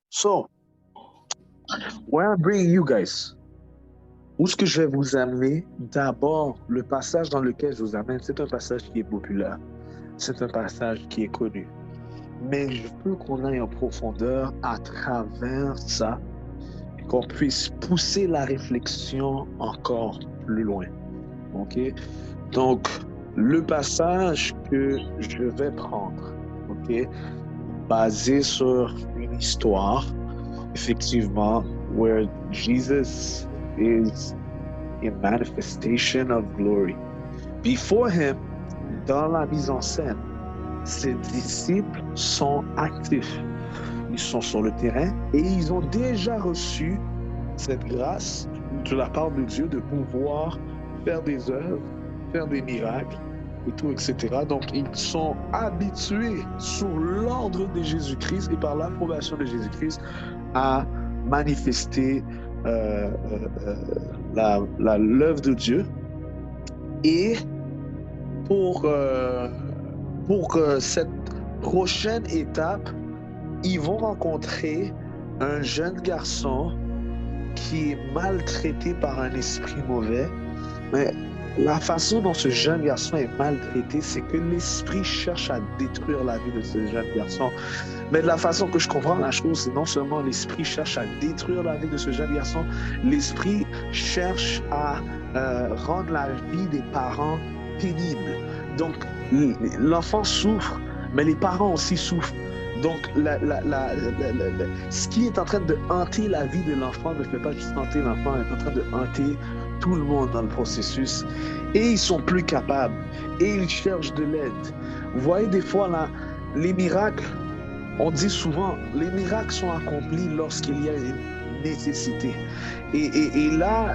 So, where I'm bringing you guys, où est-ce que je vais vous amener? D'abord, le passage dans lequel je vous amène, c'est un passage qui est populaire. C'est un passage qui est connu. Mais je veux qu'on aille en profondeur à travers ça et qu'on puisse pousser la réflexion encore plus loin. OK? Donc, le passage que je vais prendre, OK, basé sur une histoire, effectivement, where Jesus is a manifestation of glory. Before him, dans la mise en scène, ses disciples sont actifs. Ils sont sur le terrain et ils ont déjà reçu cette grâce de la part de Dieu de pouvoir faire des œuvres, faire des miracles et tout, etc. Donc, ils sont habitués sous l'ordre de Jésus-Christ et par l'approbation de Jésus-Christ à manifester l'œuvre de Dieu. Et pour cette prochaine étape, ils vont rencontrer un jeune garçon qui est maltraité par un esprit mauvais. Mais la façon dont ce jeune garçon est maltraité, c'est que l'esprit cherche à détruire la vie de ce jeune garçon. Mais de la façon que je comprends la chose, c'est non seulement l'esprit cherche à détruire la vie de ce jeune garçon, l'esprit cherche à rendre la vie des parents pénible. Donc, l'enfant souffre, mais les parents aussi souffrent. Donc, ce qui est en train de hanter la vie de l'enfant ne fait pas juste hanter l'enfant, il est en train de hanter tout le monde dans le processus. Et ils sont plus capables. Et ils cherchent de l'aide. Vous voyez, des fois, là, les miracles, on dit souvent, les miracles sont accomplis lorsqu'il y a une nécessité. Et là,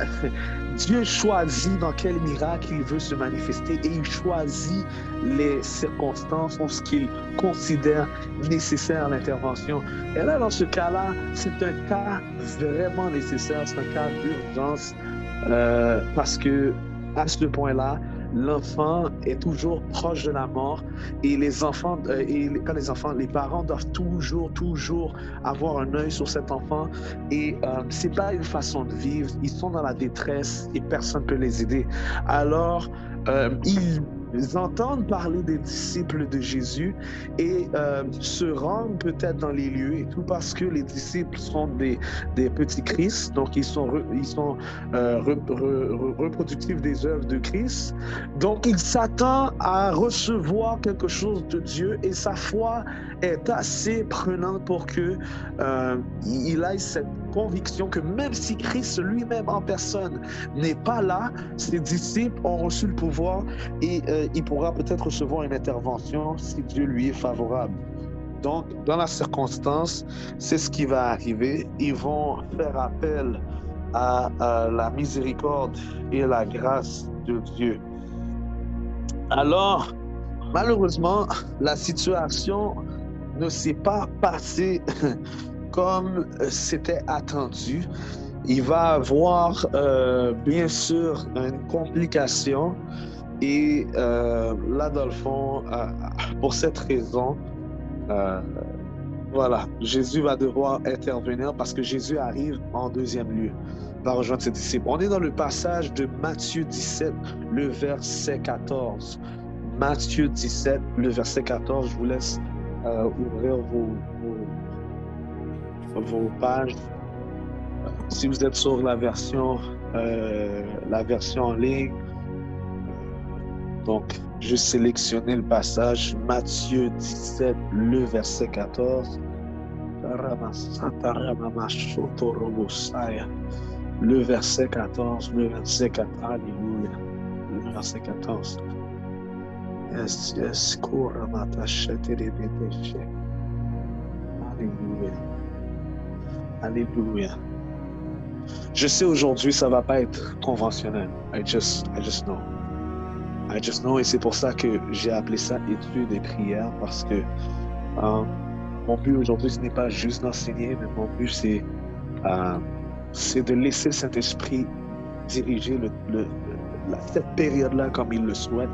Dieu choisit dans quel miracle il veut se manifester et il choisit les circonstances ou ce qu'il considère nécessaire à l'intervention. Et là, dans ce cas-là, c'est un cas vraiment nécessaire, c'est un cas d'urgence parce que à ce point-là, l'enfant est toujours proche de la mort et les enfants, les parents doivent toujours avoir un œil sur cet enfant et c'est pas une façon de vivre. Ils sont dans la détresse et personne ne peut les aider. Alors, ils entendent parler des disciples de Jésus et se rendent peut-être dans les lieux et tout parce que les disciples sont des petits Christ, donc ils sont reproductifs des œuvres de Christ. Donc, il s'attend à recevoir quelque chose de Dieu et sa foi est assez prenante pour que il ait cette conviction que même si Christ lui-même en personne n'est pas là, ses disciples ont reçu le pouvoir et il pourra peut-être recevoir une intervention si Dieu lui est favorable. Donc, dans la circonstance, c'est ce qui va arriver. Ils vont faire appel à la miséricorde et la grâce de Dieu. Alors, malheureusement, la situation ne s'est pas passée comme c'était attendu. Il va avoir, bien sûr, une complication. Et là, dans le fond, pour cette raison, voilà, Jésus va devoir intervenir parce que Jésus arrive en deuxième lieu, va rejoindre ses disciples. On est dans le passage de Matthieu 17, le verset 14. Matthieu 17, le verset 14, je vous laisse ouvrir vos pages. Si vous êtes sur la version en ligne, donc juste sélectionnez le passage Matthieu 17, le verset 14. Le verset 14, le verset 4, alléluia, le verset 14. Yes, yes, alléluia, alléluia. Je sais aujourd'hui ça va pas être conventionnel. I just know. I just know, et c'est pour ça que j'ai appelé ça étude et prière, parce que mon but aujourd'hui, ce n'est pas juste d'enseigner, mais mon but, c'est de laisser le Saint-Esprit diriger cette période-là comme il le souhaite.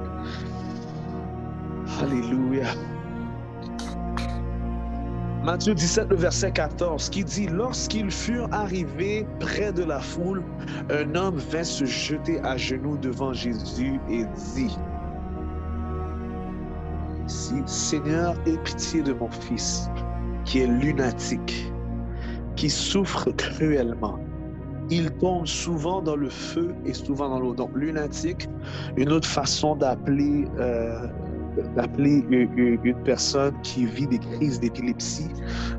Alléluia. Matthieu 17, le verset 14, qui dit: lorsqu'ils furent arrivés près de la foule, un homme vint se jeter à genoux devant Jésus et dit: Seigneur, aie pitié de mon fils, qui est lunatique, qui souffre cruellement. Il tombe souvent dans le feu et souvent dans l'eau. Donc, lunatique, une autre façon d'appeler une personne qui vit des crises d'épilepsie.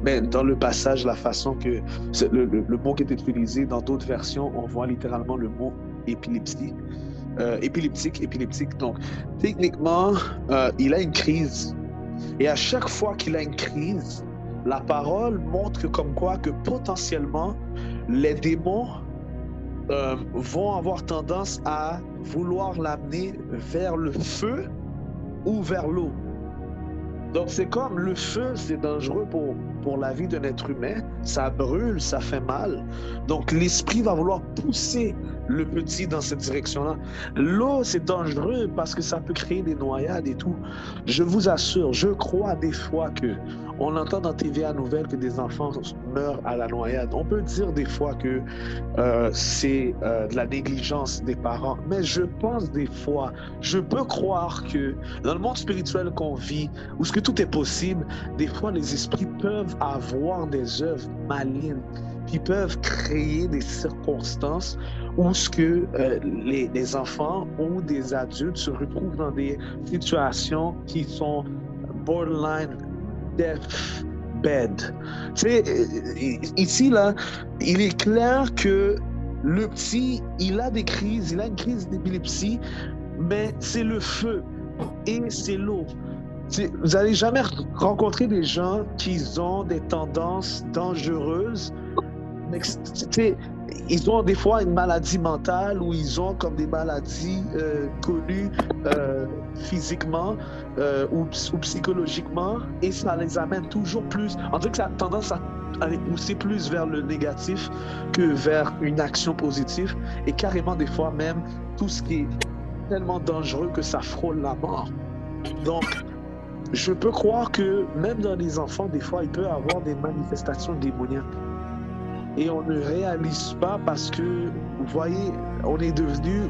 Mais dans le passage, la façon que le mot qui est utilisé dans d'autres versions, on voit littéralement le mot épilepsie. Épileptique. Donc, techniquement, il a une crise. Et à chaque fois qu'il a une crise, la parole montre comme quoi que potentiellement, les démons vont avoir tendance à vouloir l'amener vers le feu ou vers l'eau. Donc, c'est comme le feu, c'est dangereux pour la vie d'un être humain. Ça brûle, ça fait mal. Donc, l'esprit va vouloir pousser le petit dans cette direction-là. L'eau, c'est dangereux parce que ça peut créer des noyades et tout. Je vous assure, je crois des fois que on entend dans TVA Nouvelles que des enfants meurent à la noyade. On peut dire des fois que c'est de la négligence des parents. Mais je pense des fois, je peux croire que dans le monde spirituel qu'on vit, où ce que tout est possible, des fois les esprits peuvent avoir des œuvres malignes qui peuvent créer des circonstances où ce que les enfants ou des adultes se retrouvent dans des situations qui sont borderline deathbed. Tu sais, ici, là, il est clair que le petit, il a des crises, il a une crise d'épilepsie, mais c'est le feu et c'est l'eau. Vous n'allez jamais rencontrer des gens qui ont des tendances dangereuses, mais ils ont des fois une maladie mentale ou ils ont comme des maladies connues physiquement ou psychologiquement, et ça les amène toujours plus. On dirait que ça a tendance à les pousser plus vers le négatif que vers une action positive, et carrément des fois même tout ce qui est tellement dangereux que ça frôle la mort. Donc, je peux croire que même dans les enfants, des fois, il peut y avoir des manifestations démoniaques. Et on ne réalise pas parce que, vous voyez, on est devenu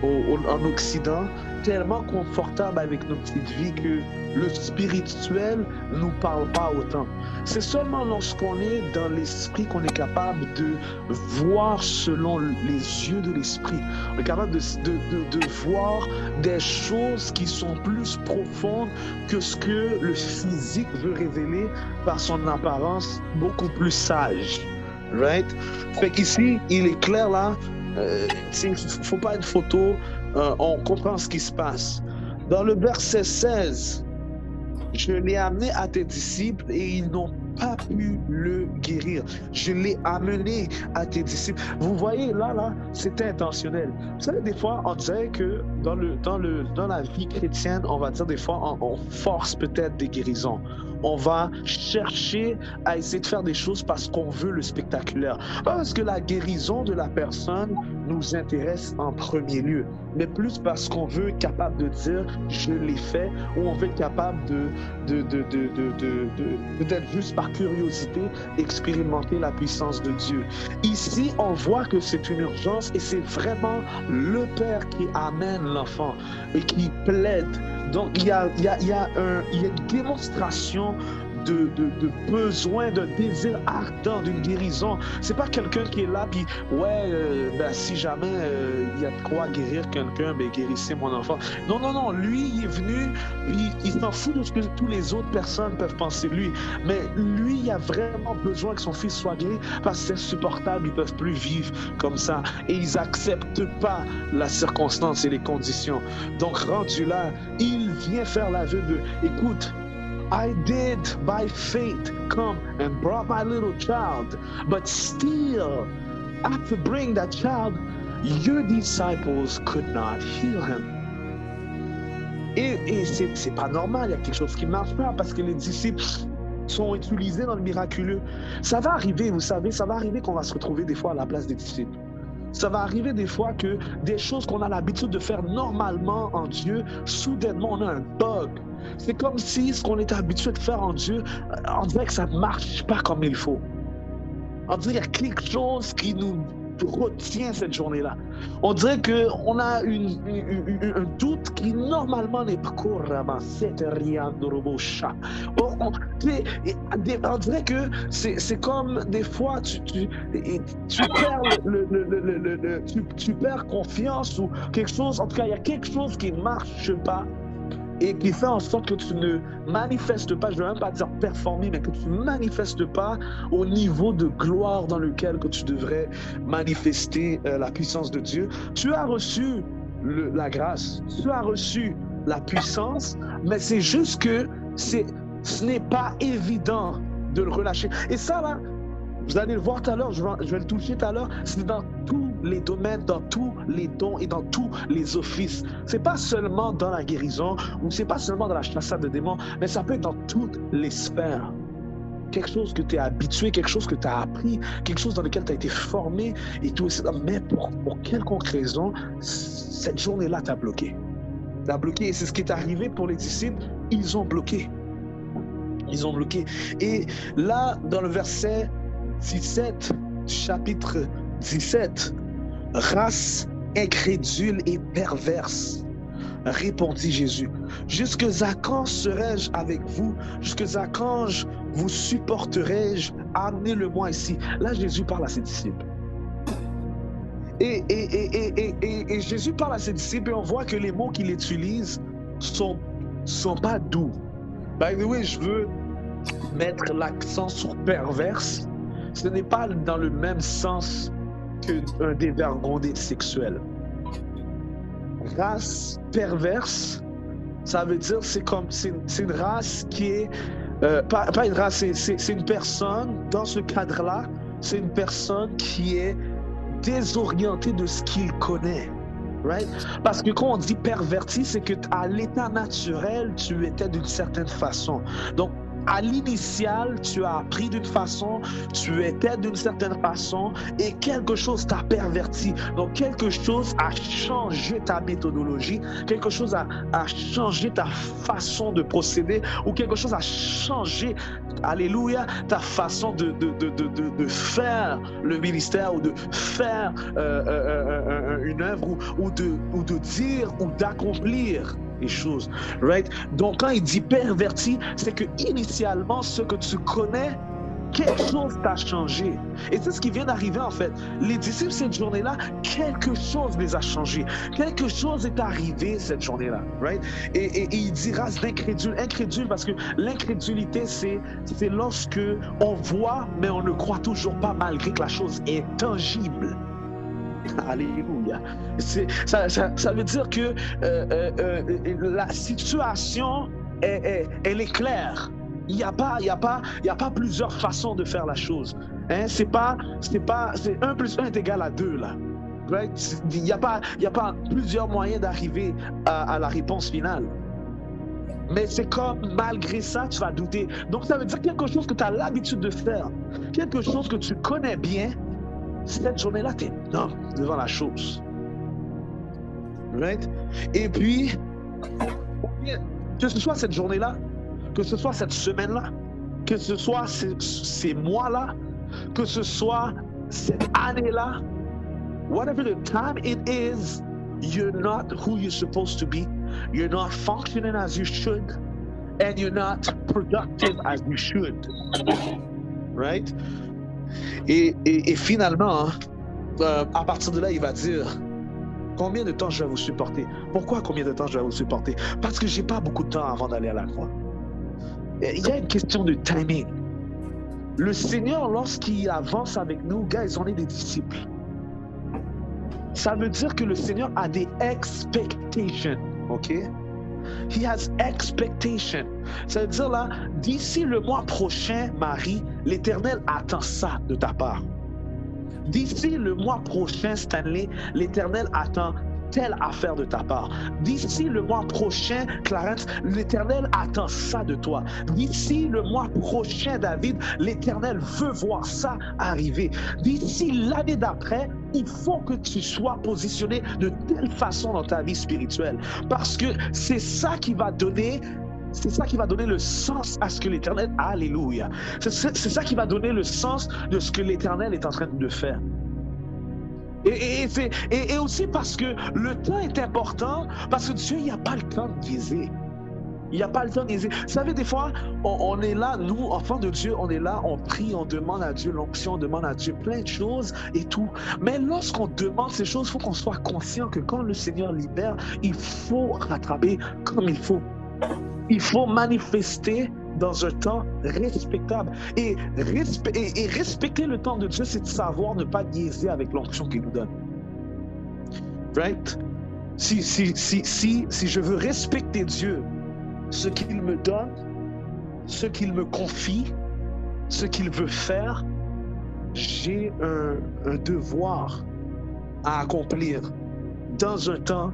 en Occident tellement confortable avec nos petites vies que le spirituel ne nous parle pas autant. C'est seulement lorsqu'on est dans l'esprit qu'on est capable de voir selon les yeux de l'esprit. On est capable de voir des choses qui sont plus profondes que ce que le physique veut révéler par son apparence beaucoup plus sage. Right? Fait qu'ici, il est clair là, il ne faut pas une photo, on comprend ce qui se passe. Dans le verset 16, je l'ai amené à tes disciples et ils n'ont pas pu le guérir. Je l'ai amené à tes disciples. Vous voyez, là, c'était intentionnel. Vous savez, des fois, on dirait que dans la vie chrétienne, on va dire des fois, on force peut-être des guérisons. On va chercher à essayer de faire des choses parce qu'on veut le spectaculaire. Pas parce que la guérison de la personne nous intéresse en premier lieu, mais plus parce qu'on veut être capable de dire « je l'ai fait » ou on veut être capable de peut-être juste par curiosité, expérimenter la puissance de Dieu. Ici, on voit que c'est une urgence et c'est vraiment le Père qui amène l'enfant et qui plaide. Donc, il y a une démonstration de besoin, de désir ardent, d'une guérison. C'est pas quelqu'un qui est là, puis si jamais il y a de quoi guérir quelqu'un, guérissez mon enfant. Non, lui, il est venu, puis il s'en fout de ce que toutes les autres personnes peuvent penser de lui. Mais lui, il a vraiment besoin que son fils soit guéri, parce que c'est insupportable, ils peuvent plus vivre comme ça. Et ils acceptent pas la circonstance et les conditions. Donc, rendu là, il vient faire l'aveu de, écoute, I did by faith come and brought my little child, but still, after bringing that child, your disciples could not heal him. Et c'est pas normal, il y a quelque chose qui ne marche pas parce que les disciples sont utilisés dans le miraculeux. Ça va arriver, vous savez, ça va arriver qu'on va se retrouver des fois à la place des disciples. Ça va arriver des fois que des choses qu'on a l'habitude de faire normalement en Dieu, soudainement on a un bug. C'est comme si ce qu'on était habitué de faire en Dieu, on dirait que ça ne marche pas comme il faut. On dirait qu'il y a quelque chose qui nous retient cette journée-là. On dirait qu'on a un doute qui normalement n'est pas on dirait que c'est comme des fois tu perds, tu perds confiance ou quelque chose. En tout cas, il y a quelque chose qui ne marche pas et qui fait en sorte que tu ne manifestes pas, je ne veux même pas dire performer, mais que tu ne manifestes pas au niveau de gloire dans lequel que tu devrais manifester la puissance de Dieu. Tu as reçu la grâce, tu as reçu la puissance, mais c'est juste que ce n'est pas évident de le relâcher. Et ça, là, vous allez le voir tout à l'heure, je vais le toucher tout à l'heure, c'est dans tous les domaines, dans tous les dons et dans tous les offices. C'est pas seulement dans la guérison ou c'est pas seulement dans la chassade de démons, mais ça peut être dans toutes les sphères. Quelque chose que tu es habitué, quelque chose que tu as appris, quelque chose dans lequel tu as été formé et tout. Mais pour quelconque raison, cette journée-là t'a bloqué. T'as bloqué et c'est ce qui est arrivé pour les disciples, ils ont bloqué. Ils ont bloqué. Et là, dans le verset 17, chapitre 17, race incrédule et perverse, répondit Jésus. Jusqu'à quand serai-je avec vous? Jusqu'à quand vous supporterai-je? Amenez-le-moi ici. Là, Jésus parle à ses disciples. Et Jésus parle à ses disciples et on voit que les mots qu'il utilise sont pas doux. By the way, je veux mettre l'accent sur perverse. Ce n'est pas dans le même sens qu'un dévergondé sexuel. Race perverse, ça veut dire c'est une race qui est pas une race, c'est une personne dans ce cadre-là, c'est une personne qui est désorientée de ce qu'il connaît. Right? Parce que quand on dit perverti, c'est que à l'état naturel, tu étais d'une certaine façon. Donc, à l'initial, tu as appris d'une façon, tu étais d'une certaine façon et quelque chose t'a perverti. Donc, quelque chose a changé ta méthodologie, quelque chose a changé ta façon de procéder ou quelque chose a changé, alléluia, ta façon de faire le ministère ou de faire une œuvre ou de dire ou d'accomplir les choses, right? Donc quand il dit perverti, c'est que initialement ce que tu connais, quelque chose t'a changé. Et c'est ce qui vient d'arriver en fait. Les disciples cette journée-là, quelque chose les a changés. Quelque chose est arrivé cette journée-là, right? Et il dit race d'incrédule. Incrédule parce que l'incrédulité, c'est lorsque on voit, mais on ne croit toujours pas malgré que la chose est tangible. Alléluia. Ça veut dire que la situation, elle est claire. Il n'y a pas plusieurs façons de faire la chose. Hein? C'est 1 plus 1 est égal à 2 là. Right? Il n'y a pas plusieurs moyens d'arriver à la réponse finale. Mais c'est comme malgré ça, tu vas douter. Donc ça veut dire quelque chose que tu as l'habitude de faire, quelque chose que tu connais bien. Cette journée-là, tu es numb devant la chose. Right? Et puis, que ce soit cette journée-là, que ce soit cette semaine-là, que ce soit ces mois-là, que ce soit cette année-là, whatever the time it is, you're not who you're supposed to be. You're not functioning as you should. And you're not productive as you should. Right? Et finalement, à partir de là, il va dire combien de temps je vais vous supporter? Pourquoi combien de temps je vais vous supporter? Parce que j'ai pas beaucoup de temps avant d'aller à la croix. Il y a une question de timing. Le Seigneur, lorsqu'il avance avec nous, guys, on est des disciples. Ça veut dire que le Seigneur a des expectations, ok? He has expectation. Ça veut dire là, d'ici le mois prochain, Marie, l'Éternel attend ça de ta part. D'ici le mois prochain, Stanley, l'Éternel attend telle affaire de ta part. D'ici le mois prochain, Clarence, l'Éternel attend ça de toi. D'ici le mois prochain, David, l'Éternel veut voir ça arriver. D'ici l'année d'après, il faut que tu sois positionné de telle façon dans ta vie spirituelle. Parce que c'est ça qui va donner le sens à ce que l'Éternel, alléluia, c'est ça qui va donner le sens de ce que l'Éternel est en train de faire. Et aussi parce que le temps est important, parce que Dieu, il n'y a pas le temps de niaiser. Il n'y a pas le temps de niaiser. Vous savez, des fois, on est là, nous, enfants de Dieu, on est là, on prie, on demande à Dieu l'onction, on demande à Dieu plein de choses et tout. Mais lorsqu'on demande ces choses, il faut qu'on soit conscient que quand le Seigneur libère, il faut rattraper comme il faut. Il faut manifester dans un temps respectable. Et respecter le temps de Dieu, c'est de savoir ne pas niaiser avec l'onction qu'il nous donne. Right? Si je veux respecter Dieu, ce qu'il me donne, ce qu'il me confie, ce qu'il veut faire, j'ai un devoir à accomplir dans un temps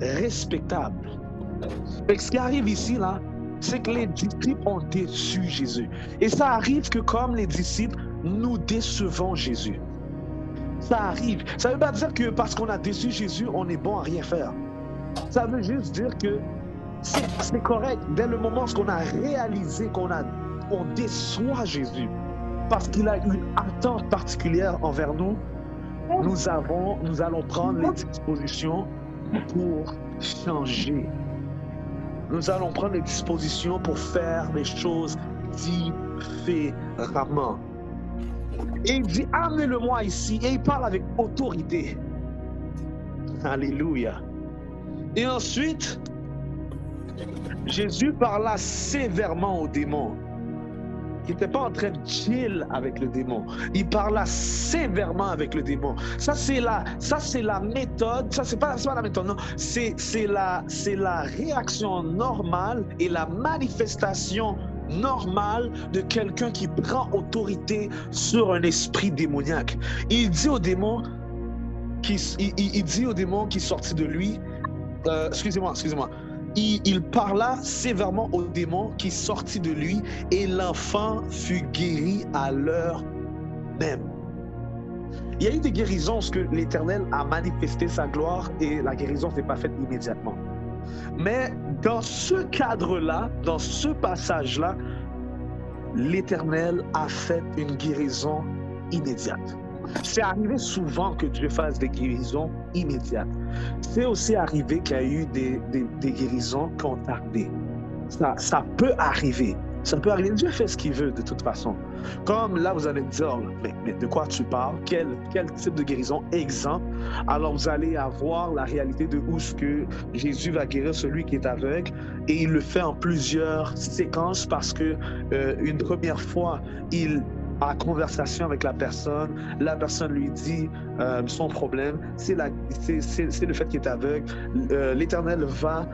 respectable. Mais ce qui arrive ici, là, c'est que les disciples ont déçu Jésus. Et ça arrive que comme les disciples, nous décevons Jésus. Ça arrive. Ça ne veut pas dire que parce qu'on a déçu Jésus, on est bon à rien faire. Ça veut juste dire que c'est correct. Dès le moment où on a réalisé qu'on déçoit Jésus, parce qu'il a une attente particulière envers nous, nous allons prendre les dispositions pour changer. Nous allons prendre les dispositions pour faire les choses différemment. Et il dit, amenez-le-moi ici. Et il parle avec autorité. Alléluia. Et ensuite, Jésus parla sévèrement au démon. Il n'était pas en train de chill avec le démon. Il parla sévèrement avec le démon. Ça, c'est la méthode. Ça, c'est pas la méthode, non. C'est la réaction normale et la manifestation normale de quelqu'un qui prend autorité sur un esprit démoniaque. Il dit au démon qui sortit de lui, excusez-moi. Il parla sévèrement au démon qui sortit de lui et l'enfant fut guéri à l'heure même. Il y a eu des guérisons parce que l'Éternel a manifesté sa gloire et la guérison ne s'est pas faite immédiatement. Mais dans ce cadre-là, dans ce passage-là, l'Éternel a fait une guérison immédiate. C'est arrivé souvent que Dieu fasse des guérisons immédiates. C'est aussi arrivé qu'il y a eu des guérisons qui ont tardé. Ça peut arriver. Ça peut arriver. Dieu fait ce qu'il veut de toute façon. Comme là, vous allez me dire, mais de quoi tu parles? Quel type de guérison? Exemple. Alors, vous allez avoir la réalité de où ce que Jésus va guérir celui qui est aveugle. Et il le fait en plusieurs séquences parce que une première fois, il a conversation avec la personne lui dit son problème, c'est le fait qu'il est aveugle. L'Éternel va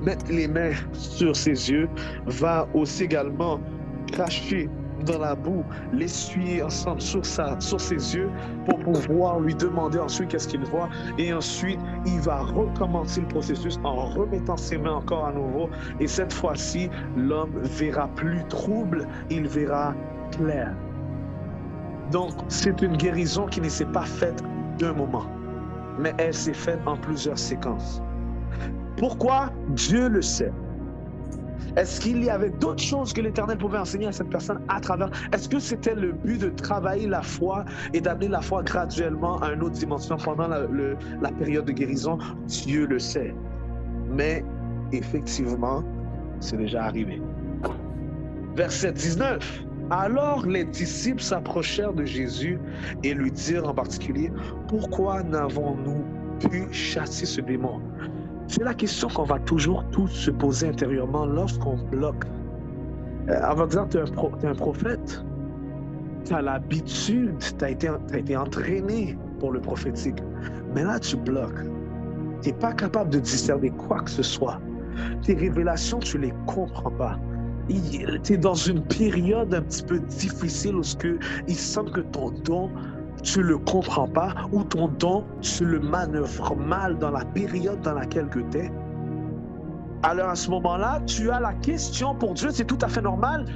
mettre les mains sur ses yeux, va aussi également cracher dans la boue, l'essuyer ensemble sur ses yeux pour pouvoir lui demander ensuite qu'est-ce qu'il voit. Et ensuite, il va recommencer le processus en remettant ses mains encore à nouveau. Et cette fois-ci, l'homme verra plus trouble, il verra clair. Donc, c'est une guérison qui ne s'est pas faite d'un moment, mais elle s'est faite en plusieurs séquences. Pourquoi? Dieu le sait. Est-ce qu'il y avait d'autres choses que l'Éternel pouvait enseigner à cette personne à travers? Est-ce que c'était le but de travailler la foi et d'amener la foi graduellement à une autre dimension pendant la période de guérison? Dieu le sait. Mais effectivement, c'est déjà arrivé. Verset 19. Alors les disciples s'approchèrent de Jésus et lui dirent en particulier, « Pourquoi n'avons-nous pu chasser ce démon ?» C'est la question qu'on va toujours tous se poser intérieurement lorsqu'on bloque. On va dire, tu es un prophète, tu as l'habitude, tu as été entraîné pour le prophétique, mais là tu bloques. Tu n'es pas capable de discerner quoi que ce soit. Tes révélations, tu ne les comprends pas. Tu es dans une période un petit peu difficile où il semble que ton don, tu ne le comprends pas, ou ton don, tu le manœuvres mal dans la période dans laquelle tu es, alors à ce moment-là, tu as la question pour Dieu, c'est tout à fait normal.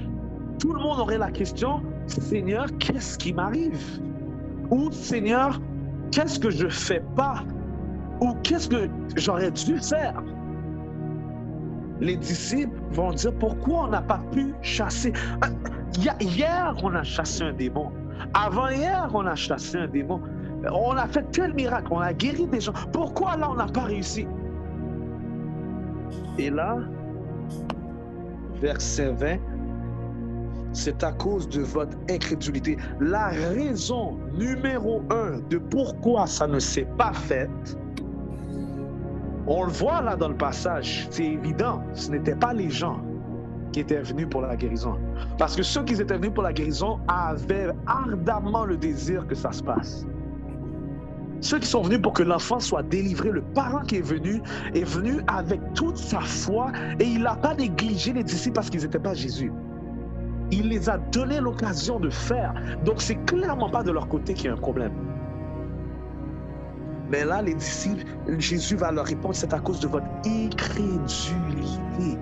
Tout le monde aurait la question, Seigneur, qu'est-ce qui m'arrive? Ou Seigneur, qu'est-ce que je ne fais pas? Ou qu'est-ce que j'aurais dû faire? Les disciples vont dire, pourquoi on n'a pas pu chasser? Hier, on a chassé un démon. Avant-hier, on a chassé un démon. On a fait tel miracle, on a guéri des gens. Pourquoi là, on n'a pas réussi? Et là, verset 20, c'est à cause de votre incrédulité. La raison numéro 1 de pourquoi ça ne s'est pas fait, on le voit là dans le passage, c'est évident, ce n'étaient pas les gens qui étaient venus pour la guérison. Parce que ceux qui étaient venus pour la guérison avaient ardemment le désir que ça se passe. Ceux qui sont venus pour que l'enfant soit délivré, le parent qui est venu avec toute sa foi et il n'a pas négligé les disciples parce qu'ils n'étaient pas Jésus. Il les a donné l'occasion de faire. Donc, c'est clairement pas de leur côté qu'il y a un problème. Mais là, les disciples, Jésus va leur répondre, c'est à cause de votre incrédulité.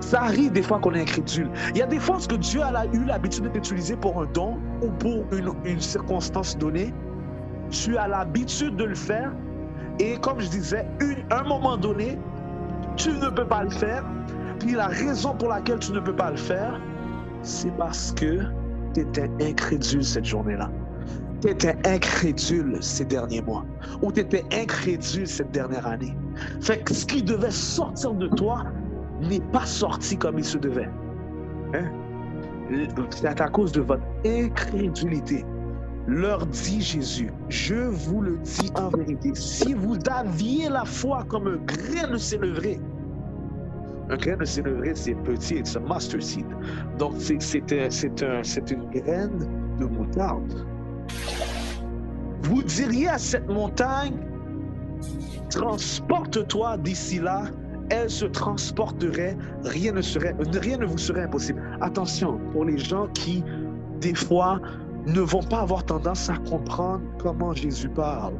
Ça arrive des fois qu'on est incrédule. Il y a des fois que Dieu a eu l'habitude d'utiliser pour un don ou pour une circonstance donnée. Tu as l'habitude de le faire et comme je disais, un moment donné, tu ne peux pas le faire. Puis la raison pour laquelle tu ne peux pas le faire, c'est parce que tu étais incrédule cette journée-là. Tu étais incrédule ces derniers mois. Ou tu étais incrédule cette dernière année. Fait que ce qui devait sortir de toi n'est pas sorti comme il se devait. Hein? C'est à cause de votre incrédulité. Leur dit Jésus, je vous le dis en vérité, si vous aviez la foi comme un grain de sénévré, un grain de sénévré, c'est petit, c'est un mustard seed. Donc, c'est une graine de moutarde. Vous diriez à cette montagne, transporte-toi d'ici là, elle se transporterait, rien ne vous serait impossible. Attention, pour les gens qui, des fois, ne vont pas avoir tendance à comprendre comment Jésus parle.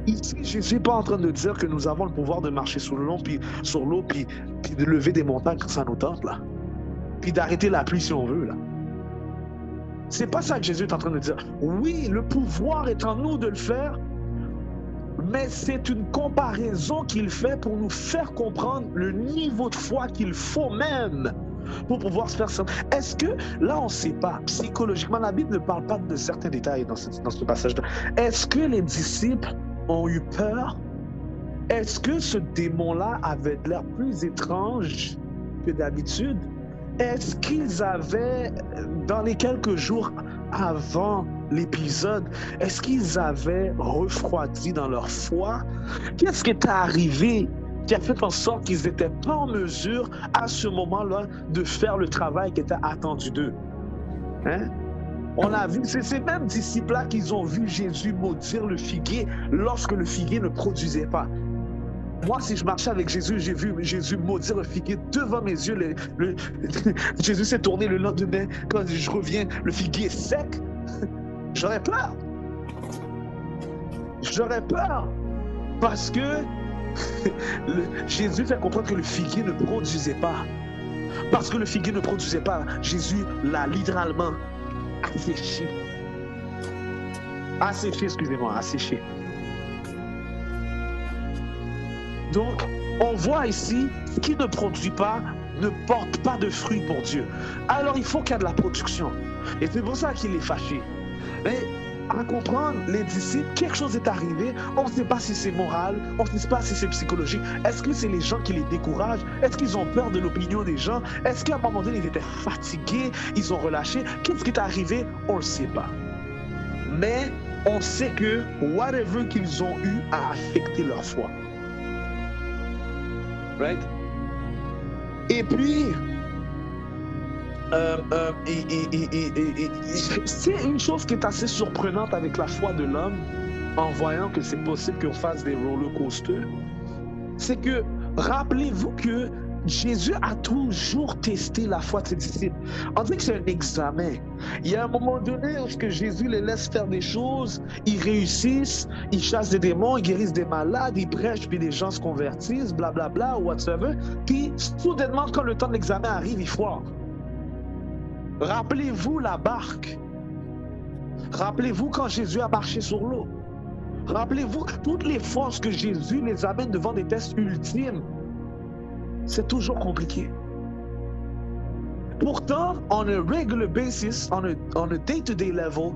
Ici, Jésus n'est pas en train de dire que nous avons le pouvoir de marcher sur l'eau, puis de lever des montagnes quand ça nous tente, là. Puis d'arrêter la pluie si on veut, là. C'est pas ça que Jésus est en train de dire. Oui, le pouvoir est en nous de le faire, mais c'est une comparaison qu'il fait pour nous faire comprendre le niveau de foi qu'il faut même pour pouvoir se faire ça. Est-ce que, là on ne sait pas, psychologiquement, la Bible ne parle pas de certains détails dans ce passage-là. Est-ce que les disciples ont eu peur? Est-ce que ce démon-là avait l'air plus étrange que d'habitude? Est-ce qu'ils avaient, dans les quelques jours avant l'épisode, est-ce qu'ils avaient refroidi dans leur foi? Qu'est-ce qui était arrivé qui a fait en sorte qu'ils n'étaient pas en mesure à ce moment-là de faire le travail qui était attendu d'eux? Hein? On a vu, c'est ces mêmes disciples-là qu'ils ont vu Jésus maudire le figuier lorsque le figuier ne produisait pas. Moi, si je marchais avec Jésus, j'ai vu Jésus maudire le figuier devant mes yeux. Jésus s'est tourné le lendemain. Quand je reviens, le figuier est sec. J'aurais peur. J'aurais peur. Parce que Jésus fait comprendre que le figuier ne produisait pas. Parce que le figuier ne produisait pas, Jésus l'a littéralement asséché. Asséché. Donc, on voit ici, ce qui ne produit pas ne porte pas de fruits pour Dieu. Alors, il faut qu'il y ait de la production. Et c'est pour ça qu'il est fâché. Mais à comprendre, les disciples, quelque chose est arrivé, on ne sait pas si c'est moral, on ne sait pas si c'est psychologique. Est-ce que c'est les gens qui les découragent? Est-ce qu'ils ont peur de l'opinion des gens? Est-ce qu'à un moment donné, ils étaient fatigués, ils ont relâché? Qu'est-ce qui est arrivé? On ne le sait pas. Mais on sait que whatever qu'ils ont eu a affecté leur foi. Right? Et puis, c'est une chose qui est assez surprenante avec la foi de l'homme, en voyant que c'est possible qu'on fasse des roller coasters, c'est que, rappelez-vous que Jésus a toujours testé la foi de ses disciples. On dit que c'est un examen. Il y a un moment donné où Jésus les laisse faire des choses, ils réussissent, ils chassent des démons, ils guérissent des malades, ils prêchent, puis les gens se convertissent, blablabla, whatsoever. Puis soudainement, quand le temps de l'examen arrive, ils foirent. Rappelez-vous la barque. Rappelez-vous quand Jésus a marché sur l'eau. Rappelez-vous toutes les forces que Jésus les amène devant des tests ultimes. C'est toujours compliqué. Pourtant, on a regular basis, on a day-to-day level,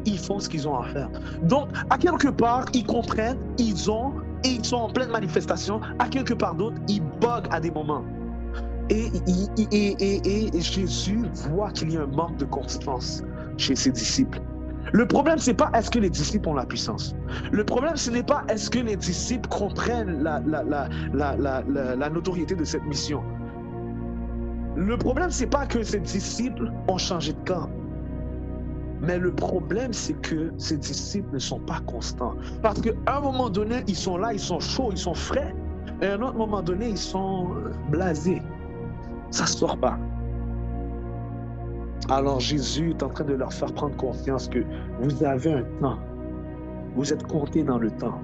ils font ce qu'ils ont à faire. Donc, à quelque part, ils comprennent, ils sont en pleine manifestation. À quelque part d'autre, ils bug à des moments. Et Jésus voit qu'il y a un manque de constance chez ses disciples. Le problème, ce n'est pas est-ce que les disciples ont la puissance. Le problème, ce n'est pas est-ce que les disciples comprennent la notoriété de cette mission. Le problème, ce n'est pas que ces disciples ont changé de camp. Mais le problème, c'est que ces disciples ne sont pas constants. Parce qu'à un moment donné, ils sont là, ils sont chauds, ils sont frais. Et à un autre moment donné, ils sont blasés. Ça ne sort pas. Alors Jésus est en train de leur faire prendre conscience que vous avez un temps. Vous êtes comptés dans le temps.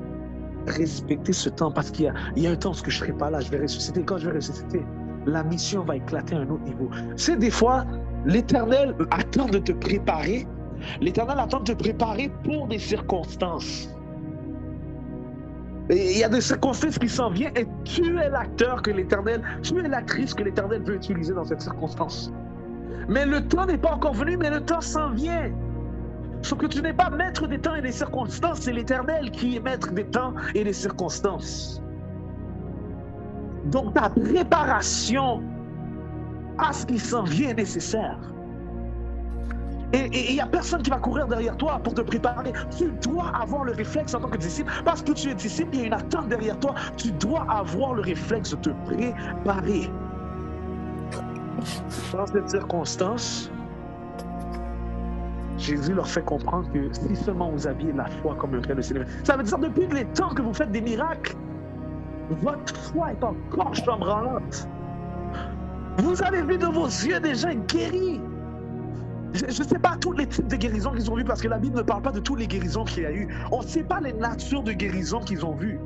Respectez ce temps parce qu'il y a un temps où je ne serai pas là. Je vais ressusciter. Quand je vais ressusciter, la mission va éclater à un autre niveau. C'est des fois, l'Éternel attend de te préparer. L'Éternel attend de te préparer pour des circonstances. Et il y a des circonstances qui s'en viennent et tu es l'acteur que l'Éternel, tu es l'actrice que l'Éternel veut utiliser dans cette circonstance. Mais le temps n'est pas encore venu, mais le temps s'en vient. Sauf que tu n'es pas maître des temps et des circonstances, c'est l'Éternel qui est maître des temps et des circonstances. Donc ta préparation à ce qui s'en vient est nécessaire. Et il n'y a personne qui va courir derrière toi pour te préparer. Tu dois avoir le réflexe en tant que disciple. Parce que tu es disciple, il y a une attente derrière toi. Tu dois avoir le réflexe de te préparer. Dans cette circonstance, Jésus leur fait comprendre que si seulement vous aviez la foi comme un grain de sénévé, ça veut dire depuis les temps que vous faites des miracles, votre foi est encore chambranlante. Vous avez vu de vos yeux des gens guéris. Je ne sais pas tous les types de guérisons qu'ils ont vus parce que la Bible ne parle pas de toutes les guérisons qu'il y a eu. On ne sait pas les natures de guérisons qu'ils ont vues.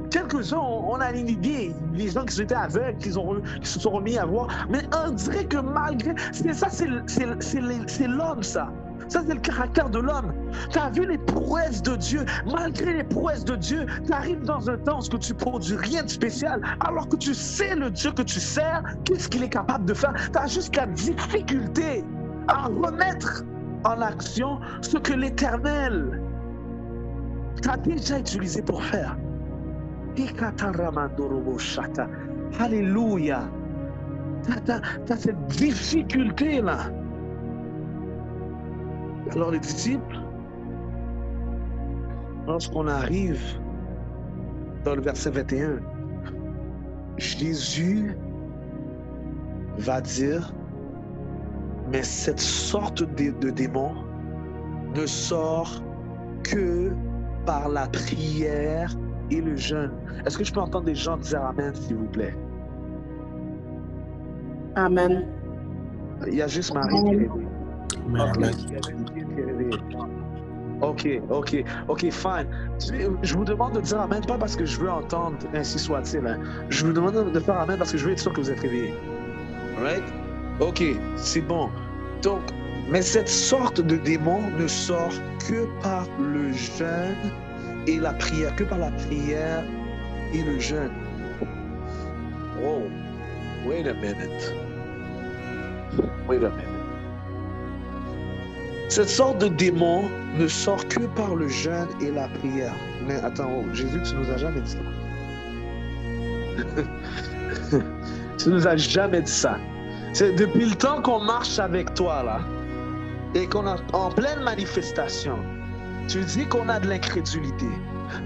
Quelques-uns, on a une idée, les gens qui étaient aveugles, qui se sont remis à voir, mais on dirait que malgré... C'est l'homme, ça. Ça, c'est le caractère de l'homme. Tu as vu les prouesses de Dieu. Malgré les prouesses de Dieu, tu arrives dans un temps où tu ne produis rien de spécial, alors que tu sais le Dieu que tu sers, qu'est-ce qu'il est capable de faire. Tu as juste la difficulté à remettre en action ce que l'Éternel t'a déjà utilisé pour faire. Alléluia. T'as cette difficulté-là. Alors les disciples, lorsqu'on arrive dans le verset 21, Jésus va dire, mais cette sorte de démon ne sort que par la prière et le jeûne. Est-ce que je peux entendre des gens dire Amen, s'il vous plaît? Amen. Il y a juste Marie qui est réveillée. Ok, fine. Je vous demande de dire Amen, pas parce que je veux entendre ainsi soit-il. Hein. Je vous demande de faire Amen parce que je veux être sûr que vous êtes réveillés. Right? Ok, c'est bon. Donc, mais cette sorte de démon ne sort que par le jeûne et la prière, que par la prière et le jeûne. Oh, wait a minute. Cette sorte de démon ne sort que par le jeûne et la prière. Mais attends, Jésus, tu nous as jamais dit ça. Tu nous as jamais dit ça. C'est depuis le temps qu'on marche avec toi, là, et qu'on est en pleine manifestation, tu dis qu'on a de l'incrédulité.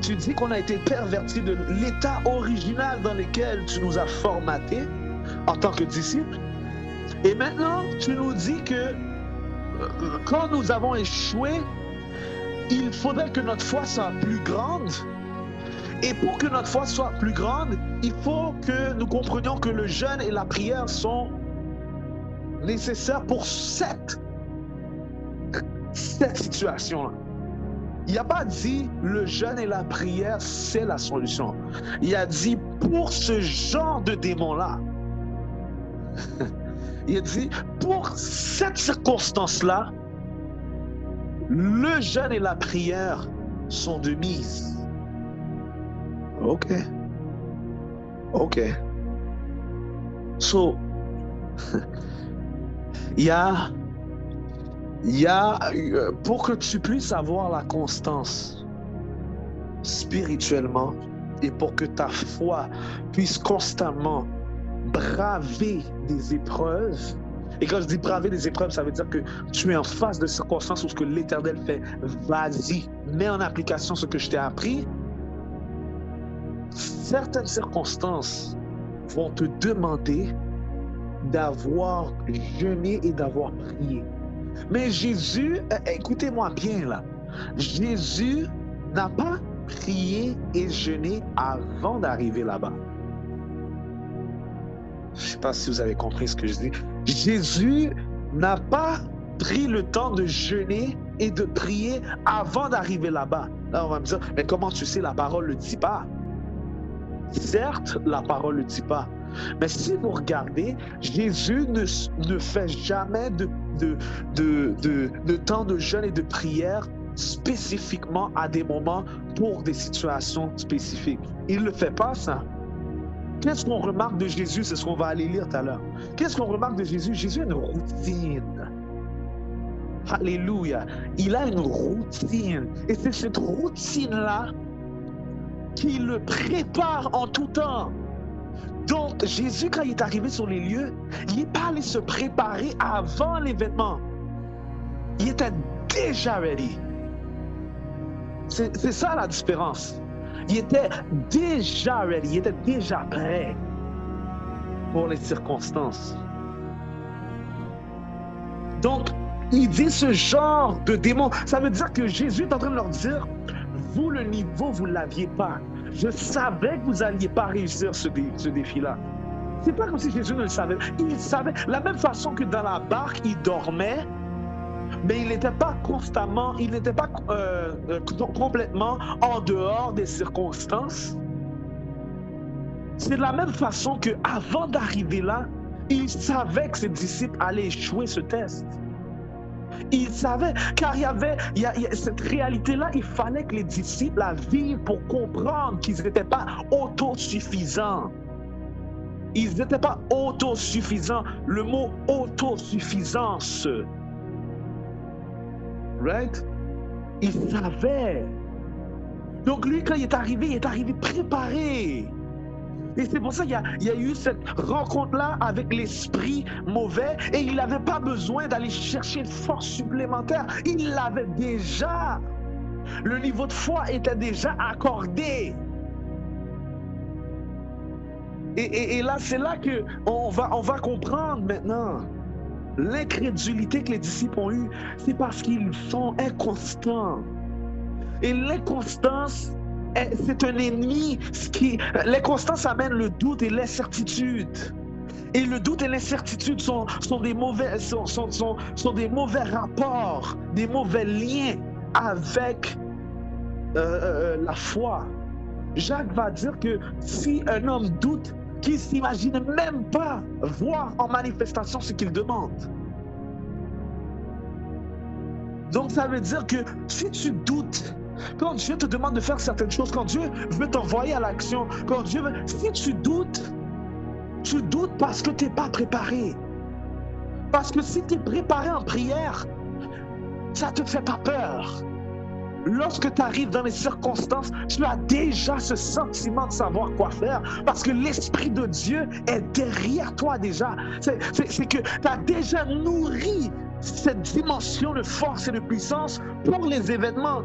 Tu dis qu'on a été perverti de l'état original dans lequel tu nous as formatés en tant que disciples. Et maintenant, tu nous dis que quand nous avons échoué, il faudrait que notre foi soit plus grande. Et pour que notre foi soit plus grande, il faut que nous comprenions que le jeûne et la prière sont nécessaires pour cette situation-là. Il n'a pas dit le jeûne et la prière, c'est la solution. Il a dit pour ce genre de démon-là. Il a dit pour cette circonstance-là, le jeûne et la prière sont de mise. OK. OK. So, il y a pour que tu puisses avoir la constance spirituellement et pour que ta foi puisse constamment braver des épreuves. Et quand je dis braver des épreuves, ça veut dire que tu es en face de circonstances où ce que l'Éternel fait, vas-y, mets en application ce que je t'ai appris. Certaines circonstances vont te demander d'avoir jeûné et d'avoir prié. Mais Jésus, écoutez-moi bien là, Jésus n'a pas prié et jeûné avant d'arriver là-bas. Je ne sais pas si vous avez compris ce que je dis. Jésus n'a pas pris le temps de jeûner et de prier avant d'arriver là-bas. Là, on va me dire, mais comment tu sais, la parole ne le dit pas? Certes, la parole ne le dit pas. Mais si vous regardez, Jésus ne fait jamais de temps de jeûne et de prière spécifiquement à des moments pour des situations spécifiques. Il ne le fait pas, ça. Qu'est-ce qu'on remarque de Jésus? C'est ce qu'on va aller lire tout à l'heure. Qu'est-ce qu'on remarque de Jésus? Jésus a une routine. Alléluia. Il a une routine. Et c'est cette routine-là qui le prépare en tout temps. Donc, Jésus, quand il est arrivé sur les lieux, il n'est pas allé se préparer avant l'événement. Il était déjà ready. C'est ça la différence. Il était déjà ready, il était déjà prêt pour les circonstances. Donc, il dit ce genre de démon. Ça veut dire que Jésus est en train de leur dire, vous, le niveau, vous ne l'aviez pas. Je savais que vous n'alliez pas réussir ce défi-là. C'est pas comme si Jésus ne le savait. Il savait. La même façon que dans la barque, il dormait, mais il n'était pas constamment, il n'était pas complètement en dehors des circonstances. C'est de la même façon qu'avant d'arriver là, il savait que ses disciples allaient échouer ce test. Il savait, car il y avait cette réalité-là, il fallait que les disciples la vivent pour comprendre qu'ils n'étaient pas autosuffisants. Ils n'étaient pas autosuffisants. Le mot autosuffisance, right? Il savait. Donc lui, quand il est arrivé préparé. Et c'est pour ça qu'il y a eu cette rencontre-là avec l'esprit mauvais et il n'avait pas besoin d'aller chercher une force supplémentaire. Il l'avait déjà. Le niveau de foi était déjà accordé. Et là, c'est là qu'on va comprendre maintenant l'incrédulité que les disciples ont eue. C'est parce qu'ils sont inconstants. Et l'inconstance, c'est un ennemi. L'inconstance amène le doute et l'incertitude. Et le doute et l'incertitude sont des mauvais rapports, des mauvais liens avec la foi. Jacques va dire que si un homme doute, qu'il ne s'imagine même pas voir en manifestation ce qu'il demande. Donc ça veut dire que si tu doutes, quand Dieu te demande de faire certaines choses, quand Dieu veut t'envoyer à l'action, si tu doutes parce que tu n'es pas préparé. Parce que si tu es préparé en prière, ça ne te fait pas peur. Lorsque tu arrives dans les circonstances, tu as déjà ce sentiment de savoir quoi faire parce que l'Esprit de Dieu est derrière toi déjà. C'est que tu as déjà nourri cette dimension de force et de puissance pour les événements.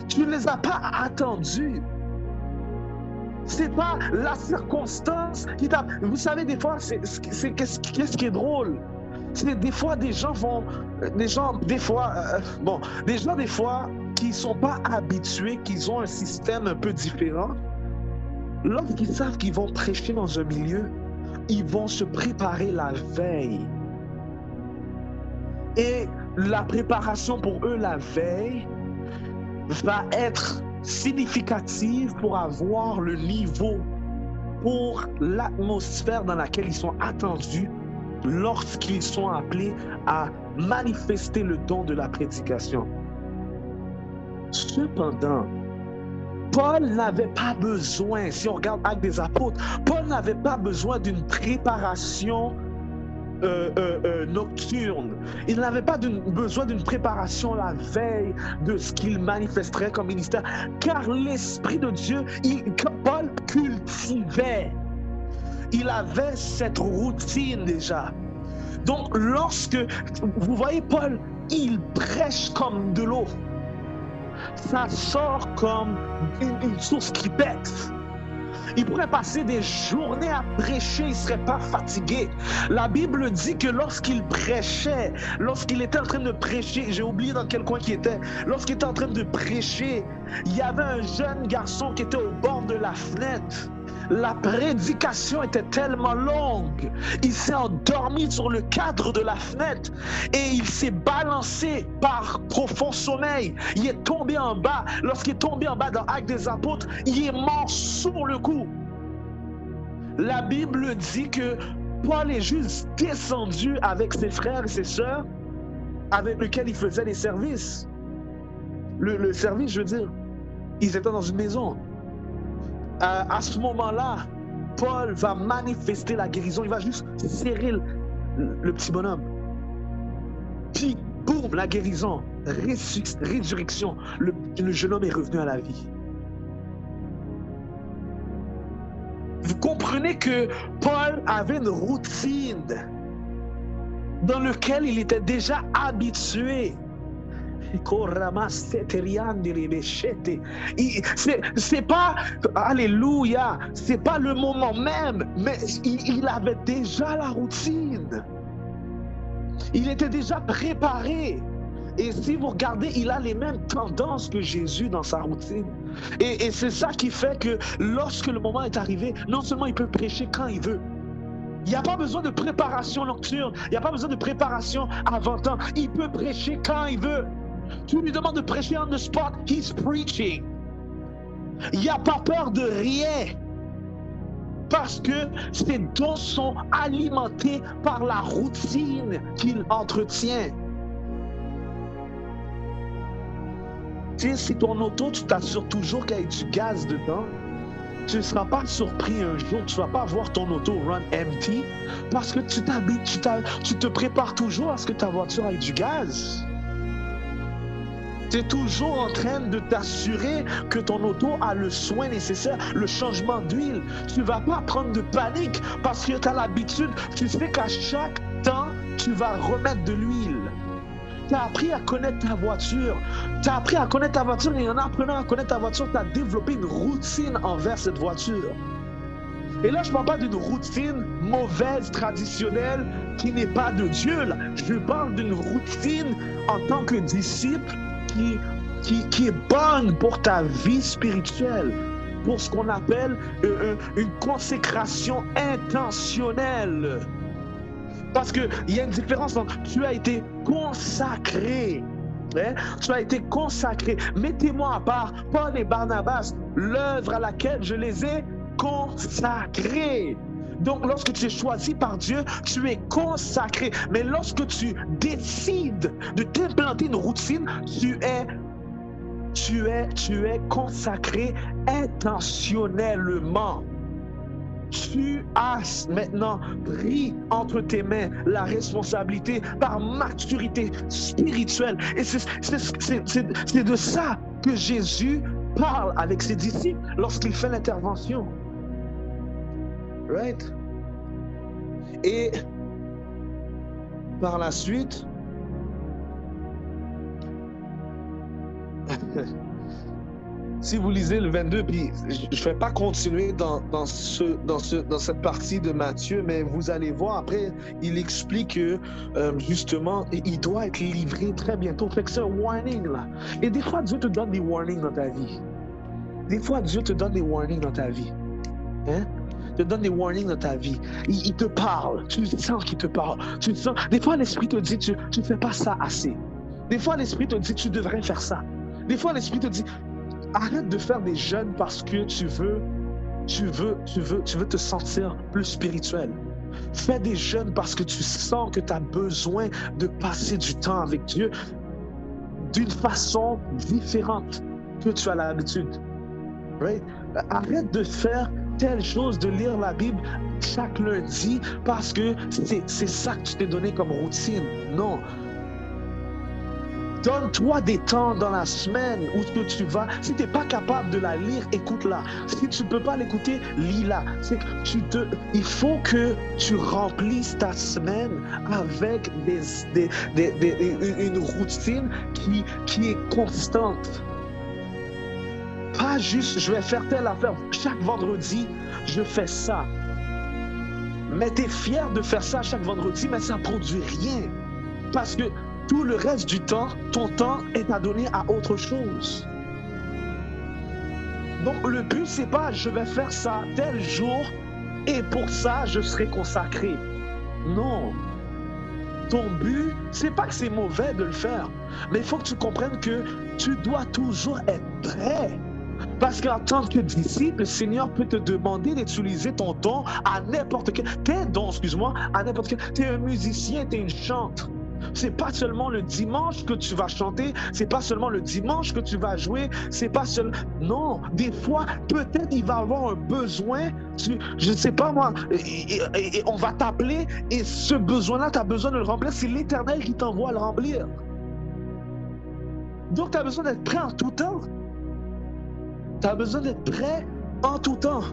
Tu ne les as pas attendus. C'est pas la circonstance qui t'a... Vous savez, des fois, qu'est-ce qui est drôle? C'est des fois, des gens, des fois, qui ne sont pas habitués, qui ont un système un peu différent, lorsqu'ils savent qu'ils vont prêcher dans un milieu, ils vont se préparer la veille. Et la préparation pour eux la veille va être significative pour avoir le niveau, pour l'atmosphère dans laquelle ils sont attendus lorsqu'ils sont appelés à manifester le don de la prédication. Cependant, Paul n'avait pas besoin, si on regarde Actes des Apôtres, Paul n'avait pas besoin d'une préparation nocturne. Il n'avait pas besoin d'une préparation la veille de ce qu'il manifesterait comme ministère, car l'Esprit de Dieu, Paul cultivait. Il avait cette routine déjà. Donc, lorsque vous voyez Paul, il prêche comme de l'eau. Ça sort comme une source qui pète. Il pourrait passer des journées à prêcher, il ne serait pas fatigué. La Bible dit que lorsqu'il prêchait, lorsqu'il était en train de prêcher, j'ai oublié dans quel coin il était, lorsqu'il était en train de prêcher, il y avait un jeune garçon qui était au bord de la fenêtre. La prédication était tellement longue, il s'est endormi sur le cadre de la fenêtre et il s'est balancé par profond sommeil. Il est tombé en bas. Lorsqu'il est tombé en bas dans Actes des Apôtres, il est mort sur le coup. La Bible dit que Paul est juste descendu avec ses frères et ses sœurs avec lesquels il faisait les services. Le service, je veux dire, ils étaient dans une maison. À ce moment-là, Paul va manifester la guérison. Il va juste serrer le petit bonhomme. Puis, boum, la guérison, résurrection. Le jeune homme est revenu à la vie. Vous comprenez que Paul avait une routine dans laquelle il était déjà habitué. C'est pas, alléluia, c'est pas le moment même, mais il avait déjà la routine. Il était déjà préparé. Et si vous regardez, il a les mêmes tendances que Jésus dans sa routine. Et c'est ça qui fait que lorsque le moment est arrivé, non seulement il peut prêcher quand il veut, il n'y a pas besoin de préparation nocturne, il n'y a pas besoin de préparation avant-temps. Il peut prêcher quand il veut. Tu lui demandes de prêcher on the spot, he's preaching. Il n'y a pas peur de rien. Parce que ses dons sont alimentés par la routine qu'il entretient. Tu sais, si ton auto, tu t'assures toujours qu'il y a du gaz dedans, tu ne seras pas surpris un jour, tu ne vas pas voir ton auto run empty parce que tu te prépares toujours à ce que ta voiture ait du gaz. Tu es toujours en train de t'assurer que ton auto a le soin nécessaire, le changement d'huile. Tu ne vas pas prendre de panique parce que tu as l'habitude. Tu sais qu'à chaque temps, tu vas remettre de l'huile. Tu as appris à connaître ta voiture. Tu as appris à connaître ta voiture et en apprenant à connaître ta voiture, tu as développé une routine envers cette voiture. Et là, je ne parle pas d'une routine mauvaise, traditionnelle, qui n'est pas de Dieu. Là. Je parle d'une routine en tant que disciple qui est bonne pour ta vie spirituelle, pour ce qu'on appelle une consécration intentionnelle. Parce qu'il y a une différence entre tu as été consacré. Hein? Tu as été consacré. Mettez-moi à part Paul et Barnabas, l'œuvre à laquelle je les ai consacrés. Donc, lorsque tu es choisi par Dieu, tu es consacré. Mais lorsque tu décides de t'implanter une routine, tu es consacré intentionnellement. Tu as maintenant pris entre tes mains la responsabilité par maturité spirituelle. Et c'est de ça que Jésus parle avec ses disciples lorsqu'il fait l'intervention. Right? Et par la suite, Si vous lisez le 22, puis je ne vais pas continuer dans cette partie de Matthieu, mais vous allez voir, après, il explique que, justement, il doit être livré très bientôt. Fait que c'est un warning, là. Et des fois, Dieu te donne des warnings dans ta vie. Des fois, Dieu te donne des warnings dans ta vie. Hein? Te donne des warnings dans ta vie. Il te parle. Tu sens qu'il te parle. Tu sens. Des fois, l'Esprit te dit, tu ne fais pas ça assez. Des fois, l'Esprit te dit, tu devrais faire ça. Des fois, l'Esprit te dit, arrête de faire des jeûnes parce que tu veux te sentir plus spirituel. Fais des jeûnes parce que tu sens que tu as besoin de passer du temps avec Dieu d'une façon différente que tu as l'habitude. Right? Arrête de faire telle chose, de lire la Bible chaque lundi parce que c'est ça que tu t'es donné comme routine. Non. Donne-toi des temps dans la semaine où tu vas. Si tu n'es pas capable de la lire, écoute-la. Si tu ne peux pas l'écouter, lis-la. Il faut que tu remplisses ta semaine avec une routine qui est constante. Pas juste, je vais faire telle affaire. Chaque vendredi, je fais ça. Mais tu es fier de faire ça chaque vendredi, mais ça ne produit rien. Parce que tout le reste du temps, ton temps est à donner à autre chose. Donc, le but, c'est pas je vais faire ça tel jour et pour ça, je serai consacré. Non. Ton but, c'est pas que c'est mauvais de le faire, mais il faut que tu comprennes que tu dois toujours être prêt. Parce qu'en tant que disciple, le Seigneur peut te demander d'utiliser ton don à n'importe quel... Tes dons, excuse-moi, à n'importe quel... Tu es un musicien, tu es une chante. C'est pas seulement le dimanche que tu vas chanter, c'est pas seulement le dimanche que tu vas jouer, c'est pas seulement... Non, des fois, peut-être il va avoir un besoin, je ne sais pas moi, et on va t'appeler et ce besoin-là, tu as besoin de le remplir, c'est l'Éternel qui t'envoie à le remplir. Donc, tu as besoin d'être prêt en tout temps. Tu as besoin d'être prêt en tout temps.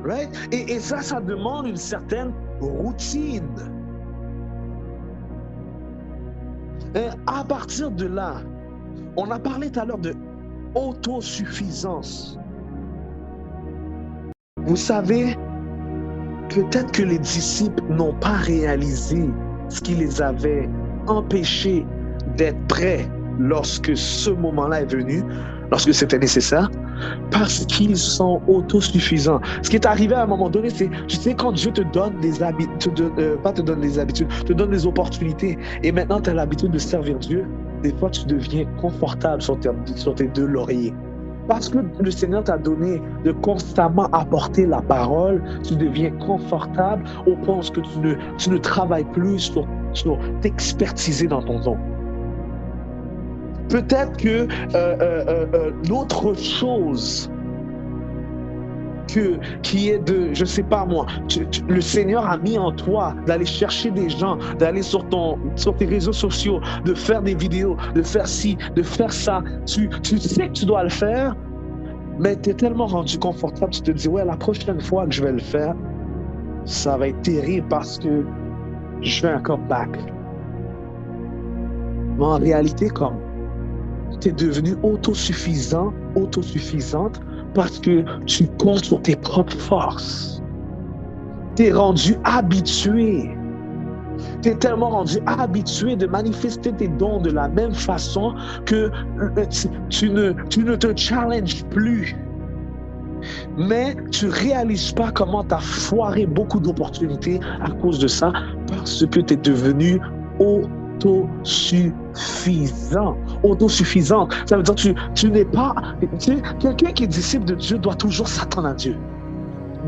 Right? Et ça demande une certaine routine. Et à partir de là, on a parlé tout à l'heure de autosuffisance. Vous savez, peut-être que les disciples n'ont pas réalisé ce qui les avait empêchés d'être prêts lorsque ce moment-là est venu, lorsque c'était nécessaire, parce qu'ils sont autosuffisants. Ce qui est arrivé à un moment donné, c'est, tu sais, quand Dieu te donne des habitudes, pas te donne des habitudes, te donne des opportunités, et maintenant tu as l'habitude de servir Dieu, des fois tu deviens confortable sur tes deux lauriers. Parce que le Seigneur t'a donné de constamment apporter la parole, tu deviens confortable au point que tu ne travailles plus sur t'expertiser dans ton don. Peut-être que l'autre chose qui est de, je ne sais pas moi, le Seigneur a mis en toi d'aller chercher des gens, d'aller sur tes réseaux sociaux, de faire des vidéos, de faire ci, de faire ça. Tu sais que tu dois le faire, mais tu es tellement rendu confortable, tu te dis, ouais, la prochaine fois que je vais le faire, ça va être terrible parce que je fais un comeback. Mais en réalité, comme tu es devenu autosuffisante parce que tu comptes sur tes propres forces. Tu es rendu habitué. Tu es tellement rendu habitué de manifester tes dons de la même façon que tu ne te challenges plus. Mais tu ne réalises pas comment tu as foiré beaucoup d'opportunités à cause de ça parce que tu es devenu autosuffisant. Ça veut dire que tu n'es pas... Quelqu'un qui est disciple de Dieu doit toujours s'attendre à Dieu.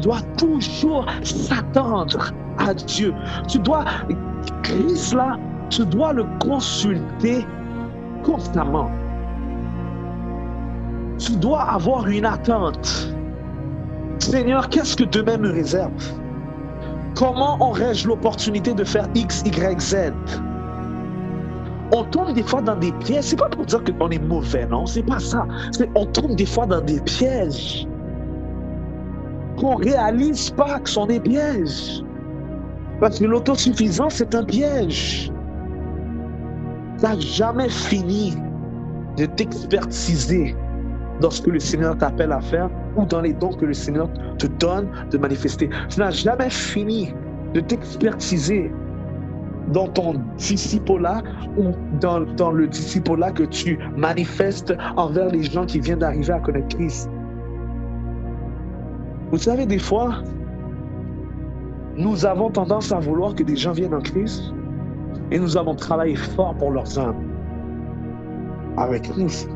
Doit toujours s'attendre à Dieu. Tu dois... Christ, là, tu dois le consulter constamment. Tu dois avoir une attente. Seigneur, qu'est-ce que demain me réserve? Comment aurais-je l'opportunité de faire X, Y, Z? On tombe des fois dans des pièges. C'est pas pour dire qu'on est mauvais, non? C'est pas ça. On tombe des fois dans des pièges qu'on réalise pas que sont des pièges. Parce que l'autosuffisance, c'est un piège. Ça n'a jamais fini. de t'expertiser dans ce que le Seigneur t'appelle à faire ou dans les dons que le Seigneur te donne de manifester. Tu n'as jamais fini de t'expertiser dans ton disciple-là ou dans le disciple-là que tu manifestes envers les gens qui viennent d'arriver à connaître Christ. Vous savez, des fois, nous avons tendance à vouloir que des gens viennent en Christ et nous avons travaillé fort pour leurs âmes avec Christ.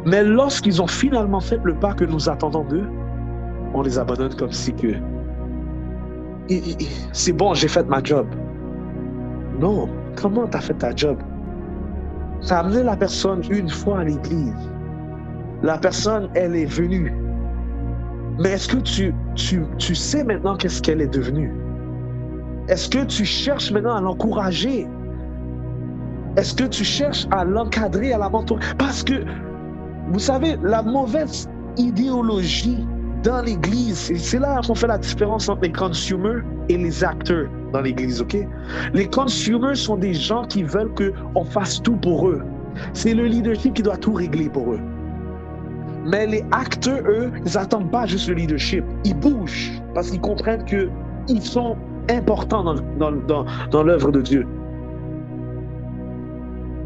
Mais lorsqu'ils ont finalement fait le pas que nous attendons d'eux, on les abandonne comme si que c'est bon, j'ai fait ma job. Non, comment tu as fait ta job? Tu as amené la personne une fois à l'église. La personne, elle est venue. Mais est-ce que tu sais maintenant qu'est-ce qu'elle est devenue? Est-ce que tu cherches maintenant à l'encourager? Est-ce que tu cherches à l'encadrer, à la mentorer? Parce que, vous savez, la mauvaise idéologie dans l'Église, c'est là qu'on fait la différence entre les consumers et les acteurs dans l'Église, ok? Les consumers sont des gens qui veulent qu'on fasse tout pour eux. C'est le leadership qui doit tout régler pour eux. Mais les acteurs, eux, ils n'attendent pas juste le leadership. Ils bougent parce qu'ils comprennent qu'ils sont importants dans l'œuvre de Dieu.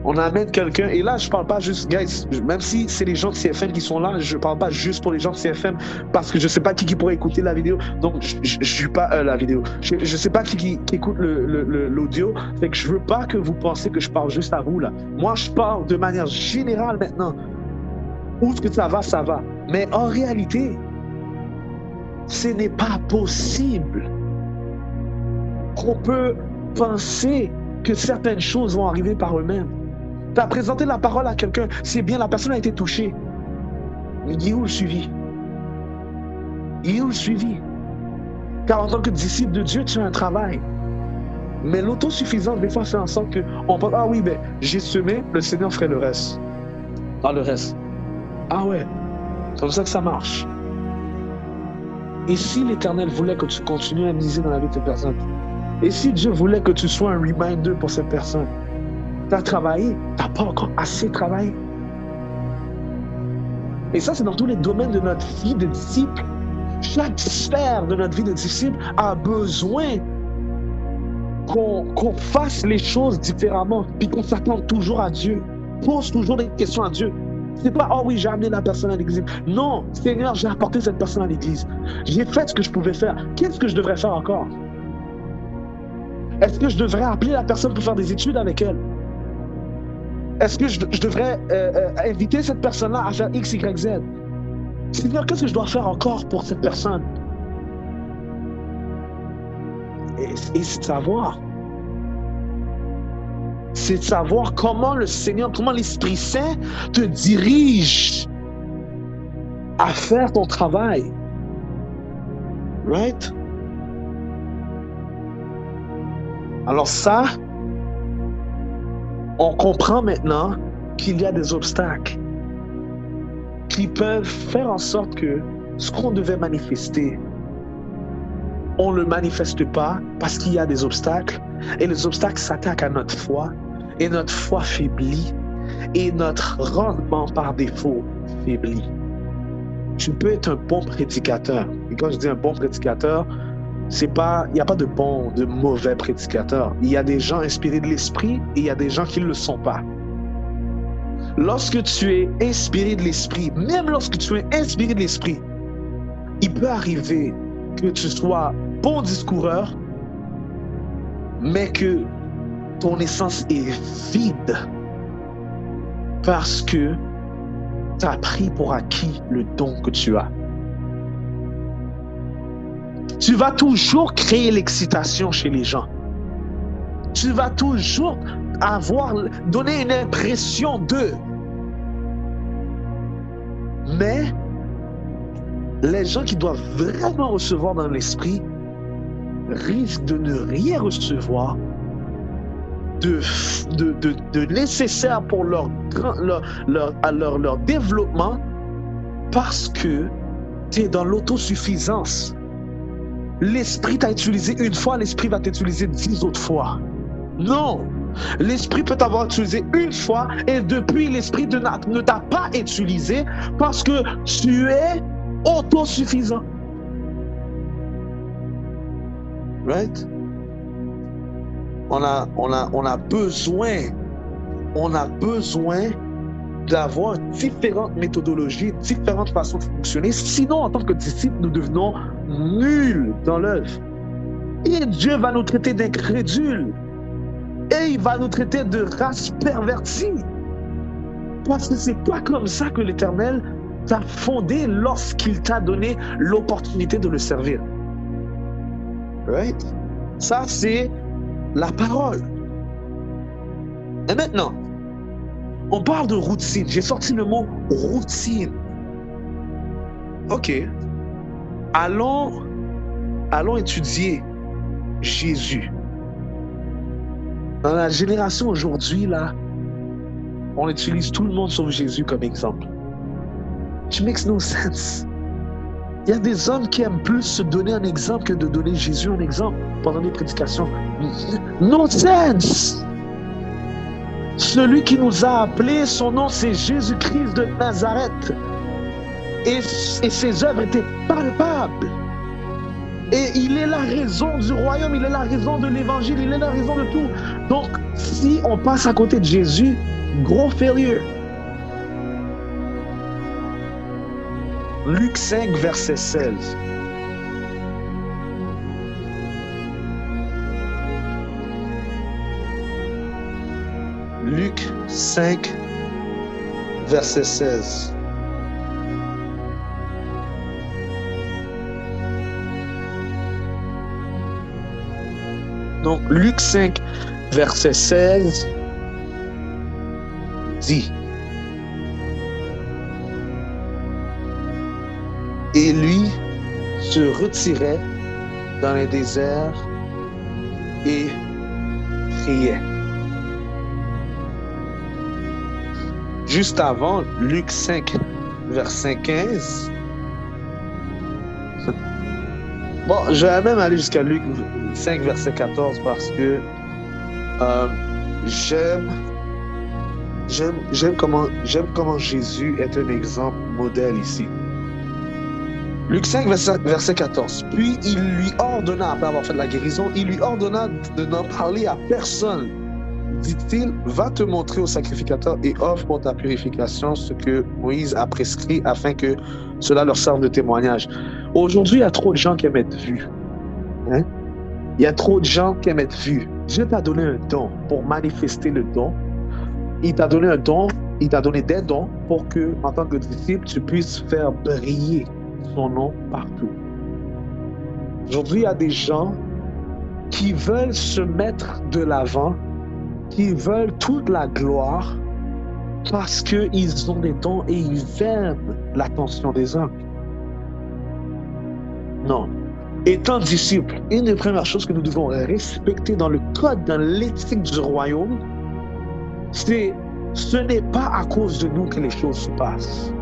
On amène quelqu'un, et là, je ne parle pas juste, guys, même si c'est les gens de CFM qui sont là, je ne parle pas juste pour les gens de CFM, parce que je ne sais pas qui pourrait écouter la vidéo, donc je ne suis pas la vidéo. Je ne sais pas qui écoute l'audio, fait que je ne veux pas que vous pensiez que je parle juste à vous, là. Moi, je parle de manière générale maintenant. Où est-ce que ça va, ça va. Mais en réalité, ce n'est pas possible qu'on peut penser que certaines choses vont arriver par eux-mêmes. Tu as présenté la parole à quelqu'un, c'est bien, la personne a été touchée. Mais il est où le suivi? Il est où le suivi? Car en tant que disciple de Dieu, tu as un travail. Mais l'autosuffisance, des fois, fait en sorte qu'on pense, ah oui, ben, j'ai semé, le Seigneur ferait le reste. Ah, le reste. Ah ouais, c'est comme ça que ça marche. Et si l'Éternel voulait que tu continues à miser dans la vie de cette personne? Et si Dieu voulait que tu sois un reminder pour cette personne? Tu as travaillé, tu n'as pas encore assez travaillé. Et ça, c'est dans tous les domaines de notre vie de disciple. Chaque sphère de notre vie de disciple a besoin qu'on fasse les choses différemment, puis qu'on s'attende toujours à Dieu. Pose toujours des questions à Dieu. C'est pas, oh oui, j'ai amené la personne à l'église. Non, Seigneur, j'ai apporté cette personne à l'église. J'ai fait ce que je pouvais faire. Qu'est-ce que je devrais faire encore? Est-ce que je devrais appeler la personne pour faire des études avec elle? Est-ce que je devrais inviter cette personne-là à faire X, Y, Z? Seigneur, qu'est-ce que je dois faire encore pour cette personne? Et c'est de savoir. C'est de savoir comment le Seigneur, comment l'Esprit Saint te dirige à faire ton travail. Right? Alors ça, on comprend maintenant qu'il y a des obstacles qui peuvent faire en sorte que ce qu'on devait manifester, on ne le manifeste pas parce qu'il y a des obstacles. Et les obstacles s'attaquent à notre foi. Et notre foi faiblit. Et notre rendement par défaut faiblit. Tu peux être un bon prédicateur. Et quand je dis un bon prédicateur, il n'y a pas de bon, de mauvais prédicateurs. Il y a des gens inspirés de l'esprit et il y a des gens qui ne le sont pas. Lorsque tu es inspiré de l'esprit, même lorsque tu es inspiré de l'esprit, il peut arriver que tu sois bon discoureur, mais que ton essence est vide parce que tu as pris pour acquis le don que tu as. Tu vas toujours créer l'excitation chez les gens. Tu vas toujours donner une impression d'eux. Mais les gens qui doivent vraiment recevoir dans l'esprit risquent de ne rien recevoir de nécessaire pour leur développement parce que tu es dans l'autosuffisance. L'esprit t'a utilisé une fois, l'esprit va t'utiliser 10 autres fois. Non, L'Esprit peut t'avoir utilisé une fois et depuis, l'Esprit ne t'a pas utilisé parce que tu es autosuffisant. Right? On a besoin d'avoir différentes méthodologies, différentes façons de fonctionner. Sinon, en tant que disciples, nous devenons nuls dans l'œuvre. Et Dieu va nous traiter d'incrédules. Et il va nous traiter de race pervertie. Parce que c'est pas comme ça que l'Éternel t'a fondé lorsqu'il t'a donné l'opportunité de le servir. Right? Ça, c'est la parole. Et maintenant, on parle de routine. J'ai sorti le mot routine. OK. Allons étudier Jésus. Dans la génération aujourd'hui, là, on utilise tout le monde sauf Jésus comme exemple. It makes no sense. Il y a des hommes qui aiment plus se donner un exemple que de donner Jésus un exemple pendant les prédications. No sense! Celui qui nous a appelés, son nom c'est Jésus-Christ de Nazareth. Et ses œuvres étaient palpables. Et il est la raison du royaume, il est la raison de l'évangile, il est la raison de tout. Donc, si on passe à côté de Jésus, gros failure. Luc 5, verset 16. Luc 5, verset 16. Donc, Luc 5, verset 16 dit: Et lui se retirait dans les déserts et priait. Juste avant, Luc 5, verset 15. Bon, je vais même aller jusqu'à Luc 5, verset 14 parce que j'aime comment Jésus est un exemple modèle ici. Luc 5, verset 14. Puis il lui ordonna, après avoir fait de la guérison, il lui ordonna de n'en parler à personne. Dit-il, va te montrer au sacrificateur et offre pour ta purification ce que Moïse a prescrit afin que cela leur serve de témoignage. Aujourd'hui, il y a trop de gens qui aiment être vus. Hein? Il y a trop de gens qui aiment être vus. Dieu t'a donné un don pour manifester le don. Il t'a donné un don, il t'a donné des dons pour que, en tant que disciple, tu puisses faire briller son nom partout. Aujourd'hui, il y a des gens qui veulent se mettre de l'avant, qui veulent toute la gloire parce qu'ils ont des dons et ils aiment l'attention des hommes. Non. Étant disciple, une des premières choses que nous devons respecter dans le code, dans l'éthique du royaume, ce n'est pas à cause de nous que les choses se passent.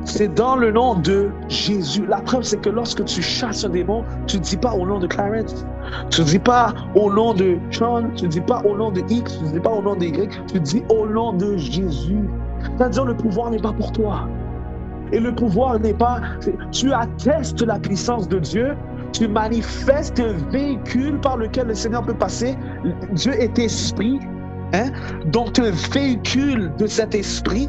C'est dans le nom de Jésus. La preuve, c'est que lorsque tu chasses un démon, tu ne dis pas au nom de Clarence, tu ne dis pas au nom de Sean, tu ne dis pas au nom de X, tu ne dis pas au nom de Y, tu dis au nom de Jésus. C'est-à-dire le pouvoir n'est pas pour toi. Et le pouvoir n'est pas... Tu attestes la puissance de Dieu, tu manifestes un véhicule par lequel le Seigneur peut passer. Dieu est esprit, hein? Donc un véhicule de cet esprit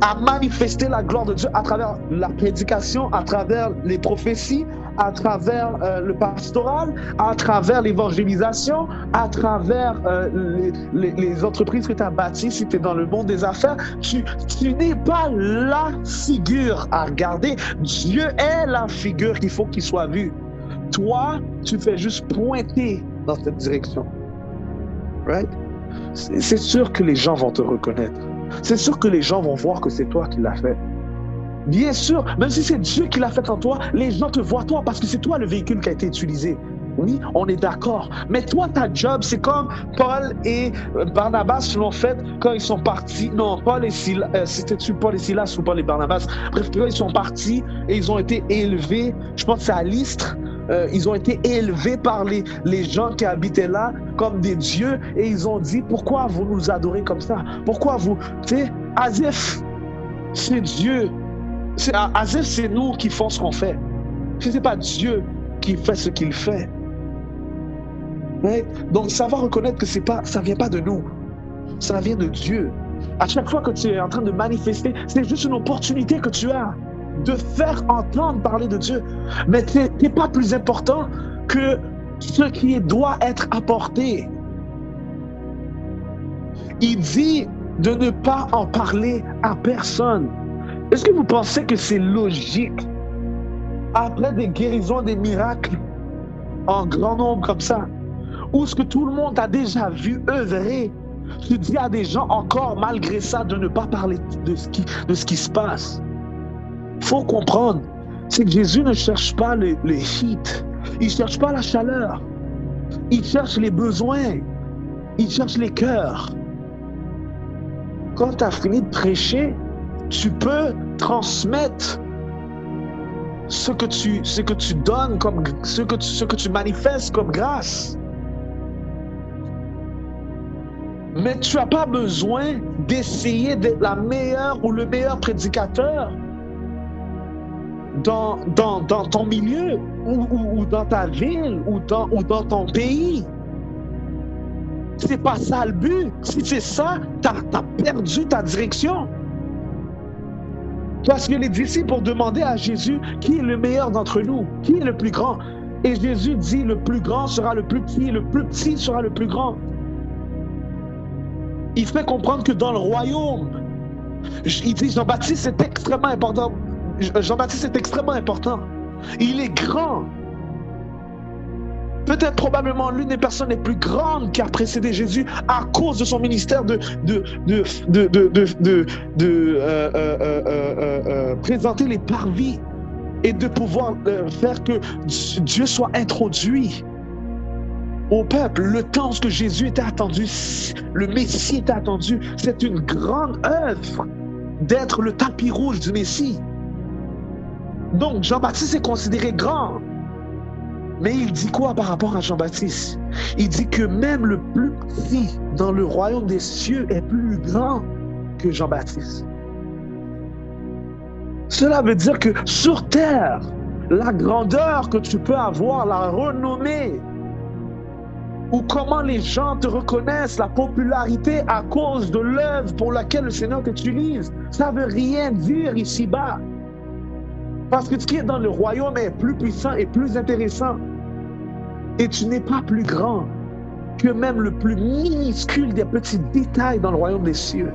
à manifester la gloire de Dieu à travers la prédication, à travers les prophéties, à travers le pastoral, à travers l'évangélisation, à travers les entreprises que tu as bâties, si tu es dans le monde des affaires. Tu n'es pas la figure à regarder. Dieu est la figure qu'il faut qu'il soit vu. Toi, tu fais juste pointer dans cette direction. Right? C'est sûr que les gens vont te reconnaître. C'est sûr que les gens vont voir que c'est toi qui l'as fait. Bien sûr, même si c'est Dieu qui l'a fait en toi, les gens te voient toi parce que c'est toi le véhicule qui a été utilisé. Oui, on est d'accord. Mais toi, ta job, c'est comme Paul et Barnabas l'ont fait quand ils sont partis. Non, Paul et Silas, c'était-tu Paul et Silas ou Paul et Barnabas? Bref, quand ils sont partis et ils ont été élevés, je pense que c'est à Lystre, ils ont été élevés par les gens qui habitaient là comme des dieux, et ils ont dit, pourquoi vous nous adorez comme ça? Pourquoi vous, tu sais, Asif, c'est Dieu. Asif, c'est nous qui faisons ce qu'on fait. Ce n'est pas Dieu qui fait ce qu'il fait. Ouais? Donc, savoir reconnaître que ça ne vient pas de nous. Ça vient de Dieu. À chaque fois que tu es en train de manifester, c'est juste une opportunité que tu as de faire entendre parler de Dieu. Mais tu n'es pas plus important que ce qui doit être apporté. Il dit de ne pas en parler à personne. Est-ce que vous pensez que c'est logique, après des guérisons, des miracles en grand nombre comme ça, où ce que tout le monde a déjà vu œuvrer, tu dis à des gens encore malgré ça de ne pas parler de ce qui se passe? Il faut comprendre, c'est que Jésus ne cherche pas le heat, il ne cherche pas la chaleur, il cherche les besoins, il cherche les cœurs. Quand tu as fini de prêcher, tu peux transmettre ce que tu donnes, comme ce que tu manifestes comme grâce. Mais tu n'as pas besoin d'essayer d'être la meilleure ou le meilleur prédicateur dans ton milieu ou dans ta ville ou dans ton pays. C'est pas ça le but. Si c'est ça, tu as perdu ta direction. Parce que les disciples ont demandé à Jésus qui est le meilleur d'entre nous, qui est le plus grand. Et Jésus dit le plus grand sera le plus petit sera le plus grand. Il fait comprendre que dans le royaume, il dit Jean-Baptiste est extrêmement important. Jean-Baptiste est extrêmement important. Il est grand. Peut-être probablement l'une des personnes les plus grandes qui a précédé Jésus à cause de son ministère de présenter les parvis et de pouvoir faire que Dieu soit introduit au peuple. Le temps que Jésus était attendu, le Messie était attendu, c'est une grande œuvre d'être le tapis rouge du Messie. Donc Jean-Baptiste est considéré grand. Mais il dit quoi par rapport à Jean-Baptiste? Il dit que même le plus petit dans le royaume des cieux est plus grand que Jean-Baptiste. Cela veut dire que sur terre, la grandeur que tu peux avoir, la renommée, ou comment les gens te reconnaissent, la popularité à cause de l'œuvre pour laquelle le Seigneur t'utilise, ça ne veut rien dire ici-bas. Parce que ce qui est dans le royaume est plus puissant et plus intéressant. Et tu n'es pas plus grand que même le plus minuscule des petits détails dans le royaume des cieux.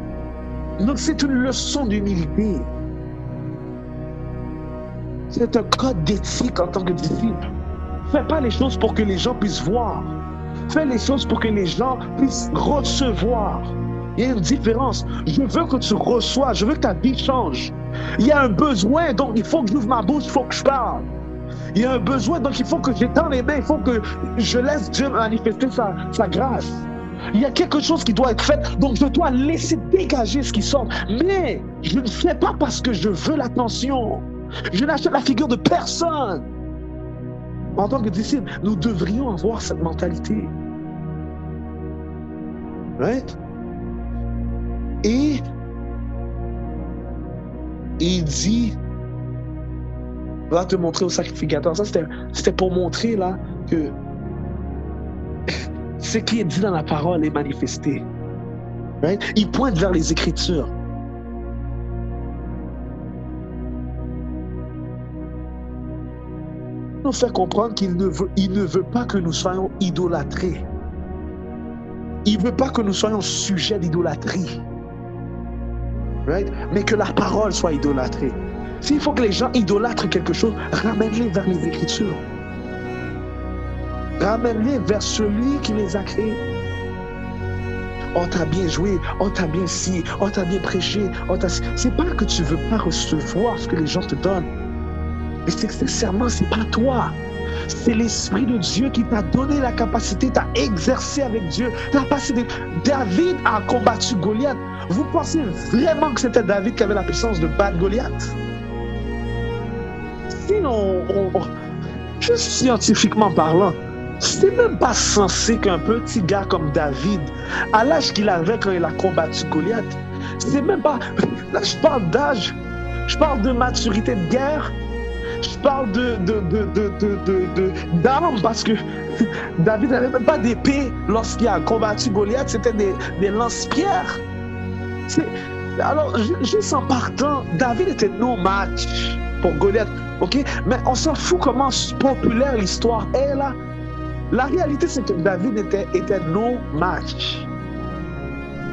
Donc c'est une leçon d'humilité. C'est un code d'éthique en tant que disciple. Fais pas les choses pour que les gens puissent voir. Fais les choses pour que les gens puissent recevoir. Il y a une différence. Je veux que tu reçois, je veux que ta vie change. Il y a un besoin, donc il faut que j'ouvre ma bouche, il faut que je parle. Il y a un besoin, donc il faut que j'étende les mains, il faut que je laisse Dieu manifester sa grâce. Il y a quelque chose qui doit être fait, donc je dois laisser dégager ce qui sort. Mais je ne fais pas parce que je veux l'attention. Je n'achète la figure de personne. En tant que disciples, nous devrions avoir cette mentalité. Right? Et il dit, va te montrer au sacrificateur. Ça, c'était pour montrer là que ce qui est dit dans la parole est manifesté. Right? Il pointe vers les Écritures. Nous fait comprendre qu'il ne veut pas que nous soyons idolâtrés. Il ne veut pas que nous soyons sujets d'idolâtrie. Right? Mais que la parole soit idolâtrée. S'il faut que les gens idolâtrent quelque chose, ramène-les vers les Écritures. Ramène-les vers celui qui les a créés. On t'a bien joué, on t'a bien si, on t'a bien prêché. C'est pas que tu ne veux pas recevoir ce que les gens te donnent. Mais c'est que sincèrement, c'est pas toi. C'est l'Esprit de Dieu qui t'a donné la capacité, t'a exercé avec Dieu. David a combattu Goliath. Vous pensez vraiment que c'était David qui avait la puissance de battre Goliath? Si juste scientifiquement parlant, c'est même pas censé qu'un petit gars comme David, à l'âge qu'il avait quand il a combattu Goliath, c'est même pas... Là, je parle d'âge, je parle de maturité de guerre, je parle d'armes, parce que David n'avait même pas d'épée lorsqu'il a combattu Goliath, c'était des lance-pierres. Alors, juste en partant, David était no match pour Goliath, ok? Mais on s'en fout comment populaire l'histoire est là. La réalité, c'est que David était no match.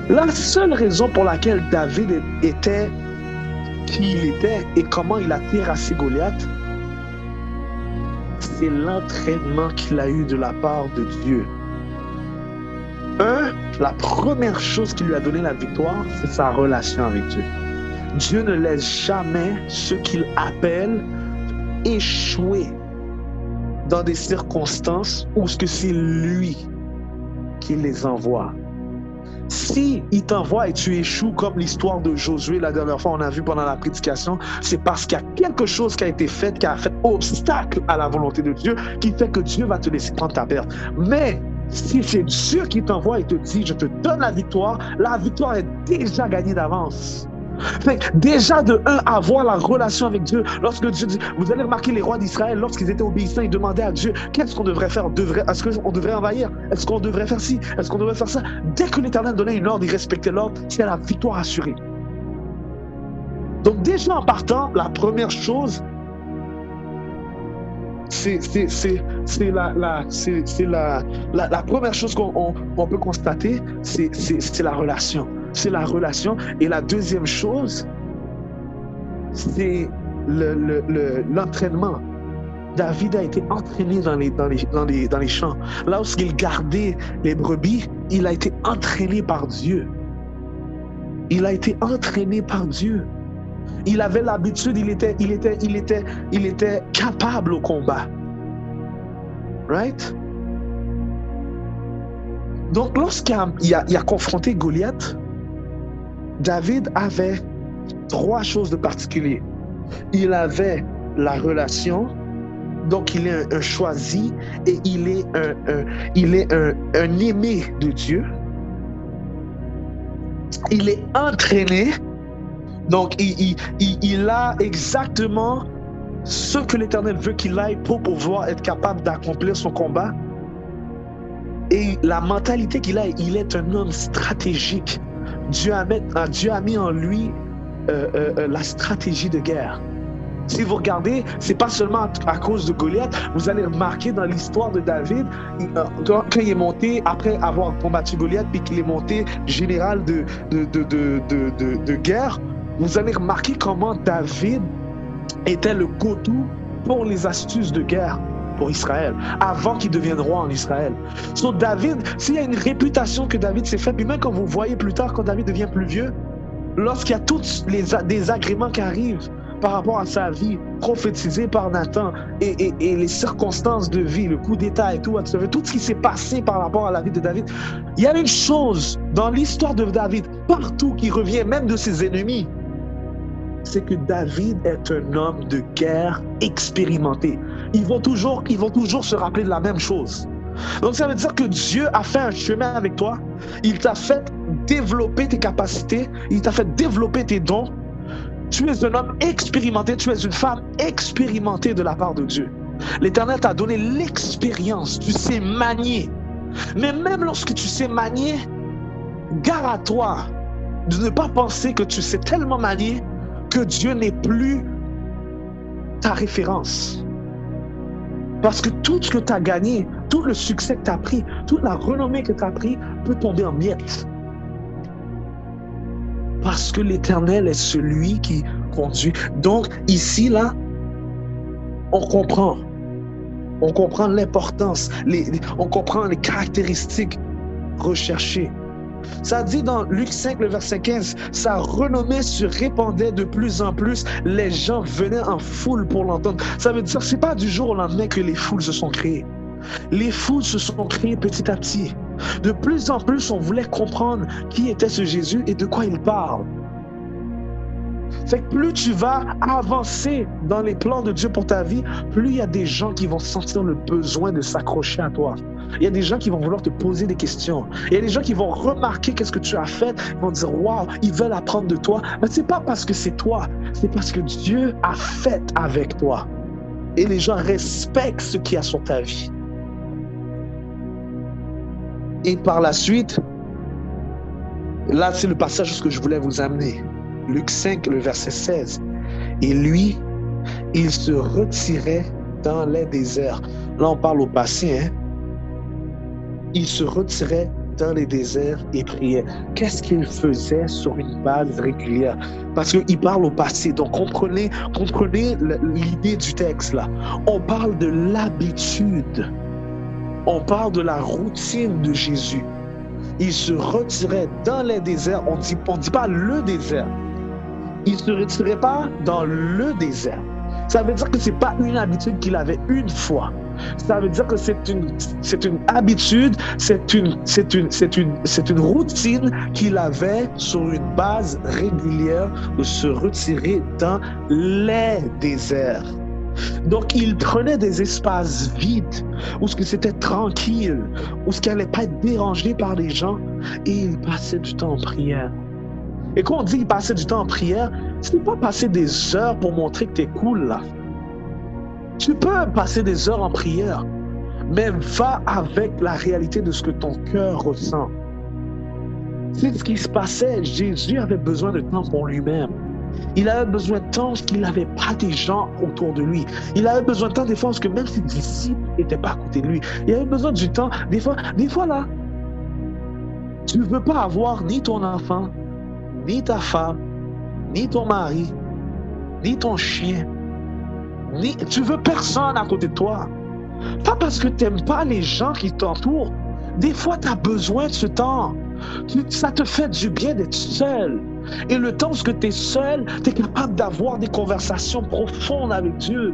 La seule raison pour laquelle David était qui il était et comment il a terrassé Goliath, c'est l'entraînement qu'il a eu de la part de Dieu. La première chose qui lui a donné la victoire, c'est sa relation avec Dieu. Dieu ne laisse jamais ceux qu'il appelle échouer dans des circonstances où c'est lui qui les envoie. Si il t'envoie et tu échoues, comme l'histoire de Josué la dernière fois, on a vu pendant la prédication, c'est parce qu'il y a quelque chose qui a été fait, qui a fait obstacle à la volonté de Dieu, qui fait que Dieu va te laisser prendre ta perte. Mais si c'est Dieu qui t'envoie et te dit, je te donne la victoire est déjà gagnée d'avance. Déjà de avoir la relation avec Dieu. Lorsque Dieu dit, vous allez remarquer les rois d'Israël, lorsqu'ils étaient obéissants, ils demandaient à Dieu, qu'est-ce qu'on devrait faire? Est-ce qu'on devrait envahir? Est-ce qu'on devrait faire ci? Est-ce qu'on devrait faire ça? Dès que l'Éternel donnait une ordre, ils respectaient l'ordre, c'est la victoire assurée. Donc déjà en partant, la première chose, c'est la première chose qu'on peut constater, c'est la relation. C'est la relation. Et la deuxième chose, c'est l'entraînement. David a été entraîné dans les champs. Lorsqu'il gardait les brebis, il a été entraîné par Dieu. Il a été entraîné par Dieu. Il avait l'habitude, il était capable au combat. Right? Donc, lorsqu'il a confronté Goliath, David avait 3 choses de particulier. Il avait la relation, donc il est un choisi et il est un aimé de Dieu. Il est entraîné, donc il a exactement ce que l'Éternel veut qu'il aille pour pouvoir être capable d'accomplir son combat. Et la mentalité qu'il a, il est un homme stratégique. Dieu a mis en lui la stratégie de guerre. Si vous regardez, c'est pas seulement à cause de Goliath. Vous allez remarquer dans l'histoire de David, quand il est monté, après avoir combattu Goliath, puis qu'il est monté général de guerre, vous allez remarquer comment David était le go-to pour les astuces de guerre pour Israël, avant qu'il devienne roi en Israël. So David, s'il y a une réputation que David s'est faite, puis même quand vous voyez plus tard, quand David devient plus vieux, lorsqu'il y a tous des agréments qui arrivent par rapport à sa vie, prophétisés par Nathan, et les circonstances de vie, le coup d'état et tout ce qui s'est passé par rapport à la vie de David, il y a une chose dans l'histoire de David, partout qui revient, même de ses ennemis, c'est que David est un homme de guerre expérimenté. Ils vont toujours se rappeler de la même chose. Donc ça veut dire que Dieu a fait un chemin avec toi. Il t'a fait développer tes capacités. Il t'a fait développer tes dons. Tu es un homme expérimenté. Tu es une femme expérimentée de la part de Dieu. L'Éternel t'a donné l'expérience. Tu sais manier. Mais même lorsque tu sais manier, gare à toi de ne pas penser que tu sais tellement manier que Dieu n'est plus ta référence. Parce que tout ce que tu as gagné, tout le succès que tu as pris, toute la renommée que tu as pris peut tomber en miettes. Parce que l'Éternel est celui qui conduit. Donc ici, là, on comprend l'importance, on comprend les caractéristiques recherchées. Ça dit dans Luc 5, le verset 15, sa renommée se répandait de plus en plus, les gens venaient en foule pour l'entendre. Ça veut dire que ce n'est pas du jour au lendemain que les foules se sont créées. Les foules se sont créées petit à petit. De plus en plus, on voulait comprendre qui était ce Jésus et de quoi il parle. Fait que plus tu vas avancer dans les plans de Dieu pour ta vie, plus il y a des gens qui vont sentir le besoin de s'accrocher à toi. Il y a des gens qui vont vouloir te poser des questions. Il y a des gens qui vont remarquer qu'est-ce que tu as fait. Ils vont dire, waouh, ils veulent apprendre de toi. Mais c'est pas parce que c'est toi, c'est parce que Dieu a fait avec toi. Et les gens respectent ce qu'il y a sur ta vie. Et par la suite, là, c'est le passage que je voulais vous amener. Luc 5, le verset 16. Et lui, il se retirait dans les déserts. Là, on parle au passé, hein. Il se retirait dans les déserts et priait. Qu'est-ce qu'il faisait sur une base régulière? Parce qu'il parle au passé. Donc, comprenez l'idée du texte, là. On parle de l'habitude. On parle de la routine de Jésus. Il se retirait dans les déserts. On dit pas le désert. Il ne se retirait pas dans le désert. Ça veut dire que ce n'est pas une habitude qu'il avait une fois. Ça veut dire que c'est une habitude, c'est une routine qu'il avait sur une base régulière de se retirer dans les déserts. Donc, il prenait des espaces vides où c'était tranquille, où il n'allait pas être dérangé par les gens et il passait du temps en prière. Et quand on dit qu'il passait du temps en prière, ce n'est pas passer des heures pour montrer que tu es cool là. Tu peux passer des heures en prière, mais va avec la réalité de ce que ton cœur ressent. C'est ce qui se passait. Jésus avait besoin de temps pour lui-même. Il avait besoin de temps parce qu'il n'avait pas des gens autour de lui. Il avait besoin de temps des fois parce que même ses disciples n'étaient pas à côté de lui. Il avait besoin du temps. Des fois là, tu ne veux pas avoir ni ton enfant, ni ta femme, ni ton mari, ni ton chien. Tu veux personne à côté de toi. Pas parce que tu n'aimes pas les gens qui t'entourent. Des fois, tu as besoin de ce temps. Ça te fait du bien d'être seul. Et le temps où tu es seul, tu es capable d'avoir des conversations profondes avec Dieu.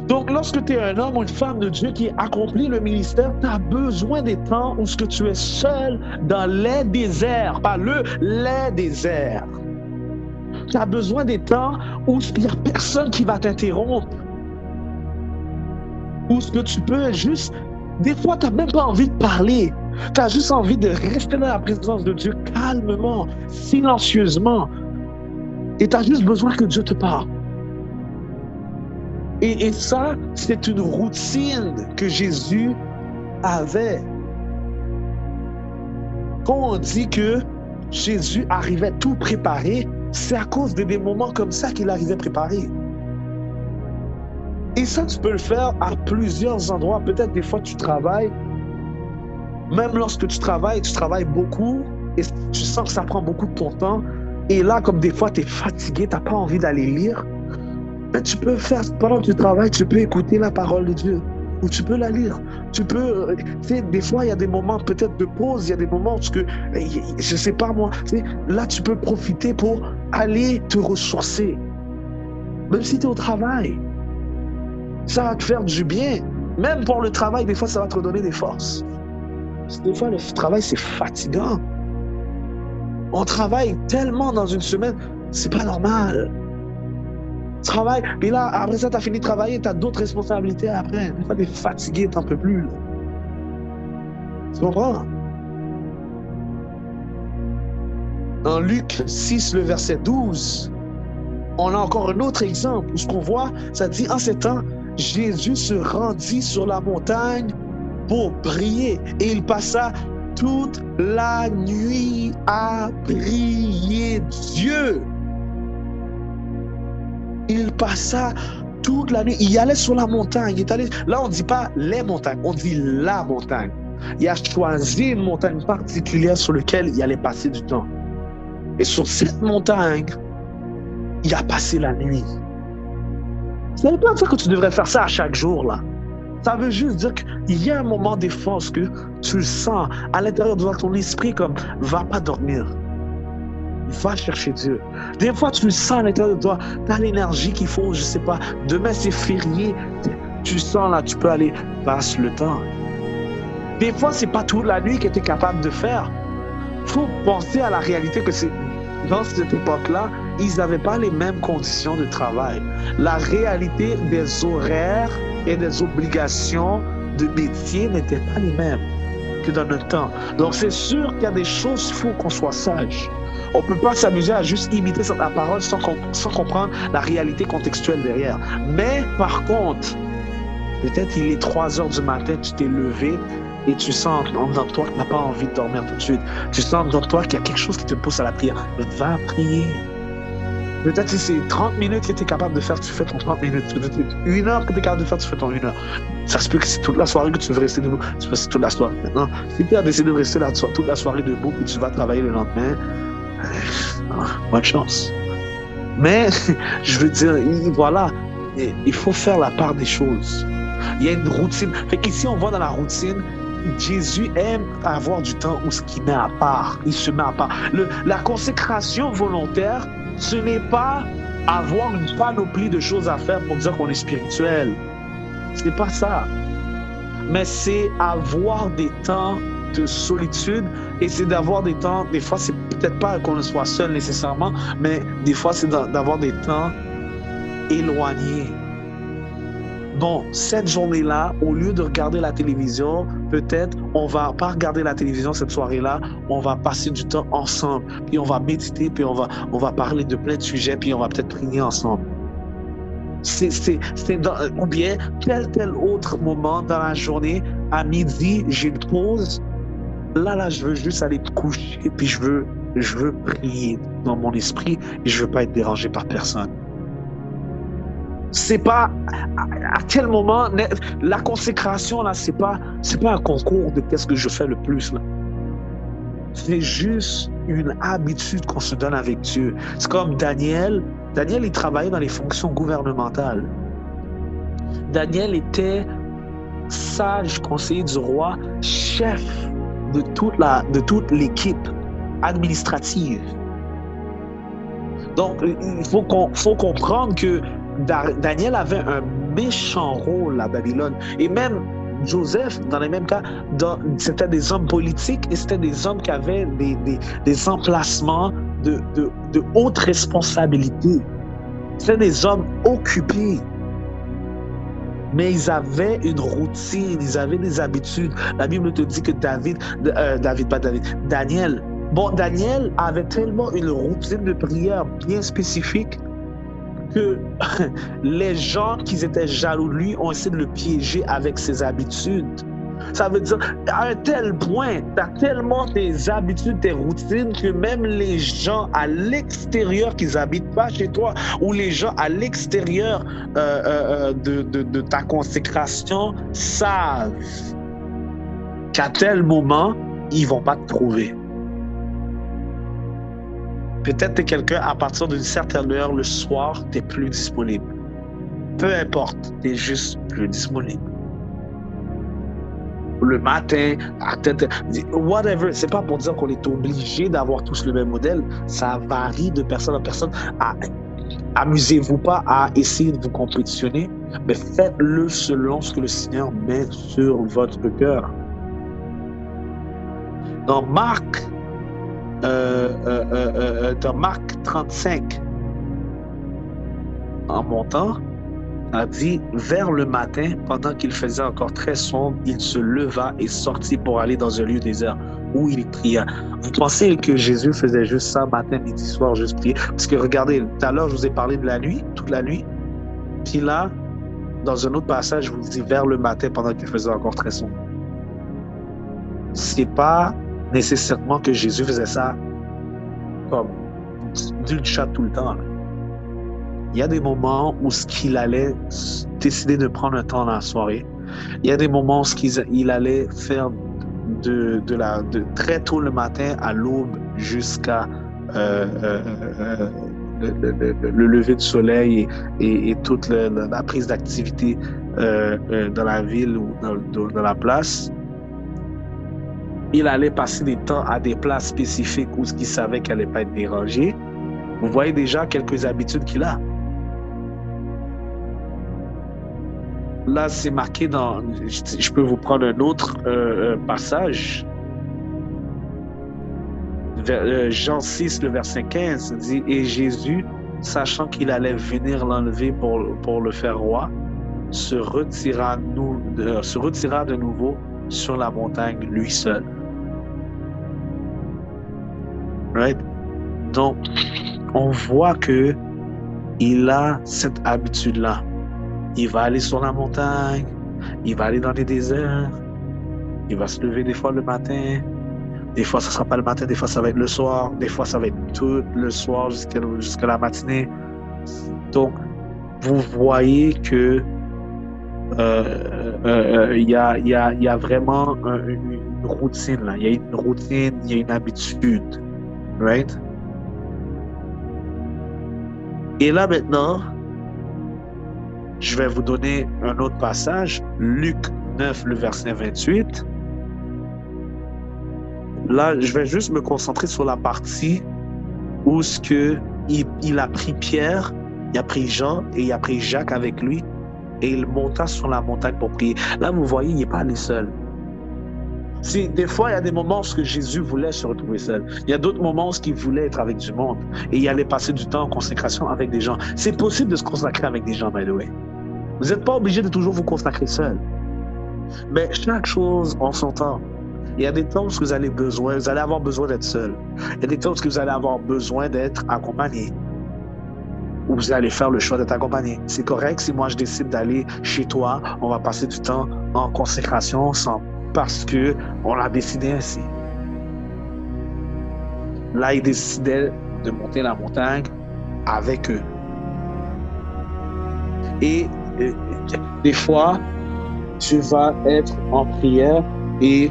Donc, lorsque tu es un homme ou une femme de Dieu qui accomplit le ministère, tu as besoin des temps où tu es seul dans les déserts. Pas les déserts. Tu as besoin des temps où il n'y a personne qui va t'interrompre. Où ce que tu peux juste... Des fois, tu n'as même pas envie de parler. Tu as juste envie de rester dans la présence de Dieu calmement, silencieusement. Et tu as juste besoin que Dieu te parle. Et ça, c'est une routine que Jésus avait. Quand on dit que Jésus arrivait tout préparé, c'est à cause de des moments comme ça qu'il arrivait préparé. Et ça, tu peux le faire à plusieurs endroits. Peut-être des fois, tu travailles. Même lorsque tu travailles beaucoup et tu sens que ça prend beaucoup de ton temps. Et là, comme des fois, tu es fatigué, tu n'as pas envie d'aller lire. Mais tu peux faire, pendant que tu travailles, tu peux écouter la parole de Dieu. Ou tu peux la lire. Tu peux, tu sais, des fois, il y a des moments peut-être de pause, il y a des moments où, je sais pas moi, tu sais, là, tu peux profiter pour aller te ressourcer. Même si tu es au travail. Ça va te faire du bien. Même pour le travail, des fois, ça va te redonner des forces. Des fois, le travail, c'est fatigant. On travaille tellement dans une semaine, c'est pas normal. Travail, puis là, après ça, tu as fini de travailler, tu as d'autres responsabilités après. Des fois, tu es fatigué, tu n'en peux plus. Là. Tu comprends? Dans Luc 6, le verset 12, on a encore un autre exemple où ce qu'on voit, ça dit, en ces temps, Jésus se rendit sur la montagne pour prier et il passa toute la nuit à prier Dieu. Il passa toute la nuit. Il allait sur la montagne. Là, on ne dit pas les montagnes, on dit la montagne. Il a choisi une montagne particulière sur laquelle il allait passer du temps. Et sur cette montagne, il a passé la nuit. Ça ne veut pas dire que tu devrais faire ça à chaque jour, là. Ça veut juste dire qu'il y a un moment d'effort que tu le sens à l'intérieur de ton esprit comme « va pas dormir ». Va chercher Dieu. Des fois, tu le sens à l'intérieur de toi. Tu as l'énergie qu'il faut, je ne sais pas. Demain, c'est férié. Tu sens là, tu peux aller, passe le temps. Des fois, ce n'est pas toute la nuit que tu es capable de faire. Il faut penser à la réalité que c'est dans cette époque-là, ils n'avaient pas les mêmes conditions de travail. La réalité des horaires et des obligations de métier n'étaient pas les mêmes que dans notre temps. Donc, c'est sûr qu'il y a des choses, il faut qu'on soit sage. On ne peut pas s'amuser à juste imiter la parole sans comprendre la réalité contextuelle derrière. Mais, par contre, peut-être il est 3 heures du matin, tu t'es levé et tu sens dans toi que tu n'as pas envie de dormir tout de suite. Tu sens dans toi qu'il y a quelque chose qui te pousse à la prière. Va prier. Peut-être si c'est 30 minutes que tu es capable de faire, tu fais ton 30 minutes. Peut-être 1 heure que tu es capable de faire, tu fais ton 1 heure. Ça se peut que c'est toute la soirée que tu veux rester debout. Tu fais toute la soirée. Maintenant, si tu as décidé de rester là toute la soirée debout et tu vas travailler le lendemain, bonne chance. Mais, je veux dire, voilà, il faut faire la part des choses. Il y a une routine. Fait qu'ici, on voit dans la routine, Jésus aime avoir du temps où il met à part. Il se met à part. La consécration volontaire, ce n'est pas avoir une panoplie de choses à faire pour dire qu'on est spirituel. Ce n'est pas ça. Mais c'est avoir des temps de solitude et c'est d'avoir des temps, des fois, c'est peut-être pas qu'on soit seul nécessairement, mais des fois, c'est d'avoir des temps éloignés. Bon, cette journée-là, au lieu de regarder la télévision, peut-être on va pas regarder la télévision cette soirée-là, on va passer du temps ensemble, puis on va méditer, puis on va parler de plein de sujets, puis on va peut-être prier ensemble. Ou bien tel autre moment dans la journée, à midi, j'ai une pause. Là, je veux juste aller me coucher, puis je veux prier dans mon esprit et je veux pas être dérangé par personne. C'est pas à quel moment la consécration là, c'est pas un concours de qu'est-ce que je fais le plus là. C'est juste une habitude qu'on se donne avec Dieu. C'est comme Daniel, il travaillait dans les fonctions gouvernementales. Daniel était sage conseiller du roi, chef de toute l'équipe administrative. Donc, il faut comprendre que Daniel avait un méchant rôle à Babylone. Et même Joseph, dans les mêmes cas, c'était des hommes politiques et c'était des hommes qui avaient des emplacements de haute responsabilité. C'était des hommes occupés. Mais ils avaient une routine, ils avaient des habitudes. La Bible te dit que Daniel. Bon, Daniel avait tellement une routine de prière bien spécifique que les gens qui étaient jaloux de lui ont essayé de le piéger avec ses habitudes. Ça veut dire, à un tel point, tu as tellement tes habitudes, tes routines, que même les gens à l'extérieur qui n'habitent pas chez toi, ou les gens à l'extérieur de ta consécration savent qu'à tel moment, ils ne vont pas te trouver. Peut-être que tu es quelqu'un, à partir d'une certaine heure, le soir, tu n'es plus disponible. Peu importe, tu es juste plus disponible. Le matin, whatever, c'est pas pour dire qu'on est obligé d'avoir tous le même modèle. Ça varie de personne en personne. Amusez-vous pas à essayer de vous compétitionner, mais faites-le selon ce que le Seigneur met sur votre cœur. Dans Marc 35, en montant, a dit, vers le matin, pendant qu'il faisait encore très sombre, il se leva et sortit pour aller dans un lieu désert où il pria. Vous pensez que Jésus faisait juste ça, matin, midi, soir, juste prier? Parce que regardez, tout à l'heure, je vous ai parlé de la nuit, toute la nuit. Puis là, dans un autre passage, je vous dis vers le matin, pendant qu'il faisait encore très sombre. C'est pas nécessairement que Jésus faisait ça comme d'une chatte tout le temps. Là. Il y a des moments où il allait décider de prendre un temps dans la soirée. Il y a des moments où il allait faire de très tôt le matin à l'aube jusqu'à le lever du soleil et toute la prise d'activité dans la ville ou dans la place. Il allait passer des temps à des places spécifiques où il savait qu'elle n'allait pas être dérangé. Vous voyez déjà quelques habitudes qu'il a. Là, c'est marqué dans... Je peux vous prendre un autre passage. Jean 6, le verset 15, dit « Et Jésus, sachant qu'il allait venir l'enlever pour le faire roi, se retira de nouveau sur la montagne, lui seul. » Right? Donc, on voit que il a cette habitude-là. Il va aller sur la montagne, il va aller dans les déserts, il va se lever des fois le matin, des fois ça ne sera pas le matin, des fois ça va être le soir, des fois ça va être tout le soir jusqu'à la matinée. Donc, vous voyez que il y a vraiment une routine là. Il y a une routine, il y a une habitude. Right? Et là maintenant, je vais vous donner un autre passage, Luc 9, le verset 28. Là, je vais juste me concentrer sur la partie où il a pris Pierre, il a pris Jean et il a pris Jacques avec lui et il monta sur la montagne pour prier. Là, vous voyez, il n'est pas allé seul. Des fois, il y a des moments où Jésus voulait se retrouver seul. Il y a d'autres moments où il voulait être avec du monde et il allait passer du temps en consécration avec des gens. C'est possible de se consacrer avec des gens, by the way. Vous n'êtes pas obligé de toujours vous consacrer seul. Mais chaque chose en son temps. Il y a des temps où vous allez avoir besoin d'être seul. Il y a des temps où vous allez avoir besoin d'être accompagné. Où vous allez faire le choix d'être accompagné. C'est correct si moi je décide d'aller chez toi, on va passer du temps en consécration ensemble. Parce qu'on l'a décidé ainsi. Là, il décidait de monter la montagne avec eux. Et des fois, tu vas être en prière et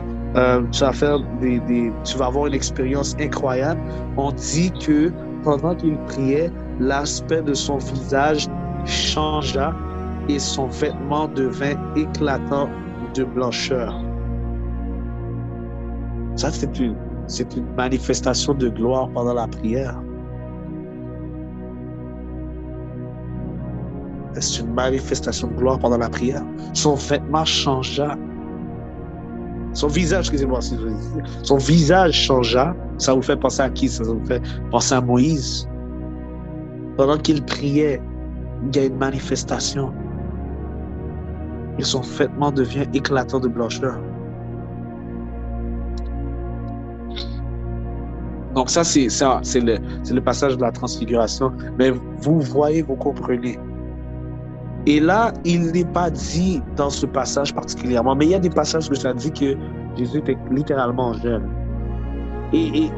tu vas avoir une expérience incroyable. On dit que pendant qu'il priait, l'aspect de son visage changea et son vêtement devint éclatant de blancheur. Ça, c'est une manifestation de gloire pendant la prière. C'est une manifestation de gloire pendant la prière. Son vêtement changea. Son visage, excusez-moi, son visage changea. Ça vous fait penser à qui? Ça vous fait penser à Moïse. Pendant qu'il priait, il y a une manifestation. Et son vêtement devient éclatant de blancheur. Donc ça, c'est le passage de la transfiguration. Mais vous voyez, vous comprenez. Et là, il n'est pas dit dans ce passage particulièrement, mais il y a des passages où ça dit que Jésus était littéralement jeune. Et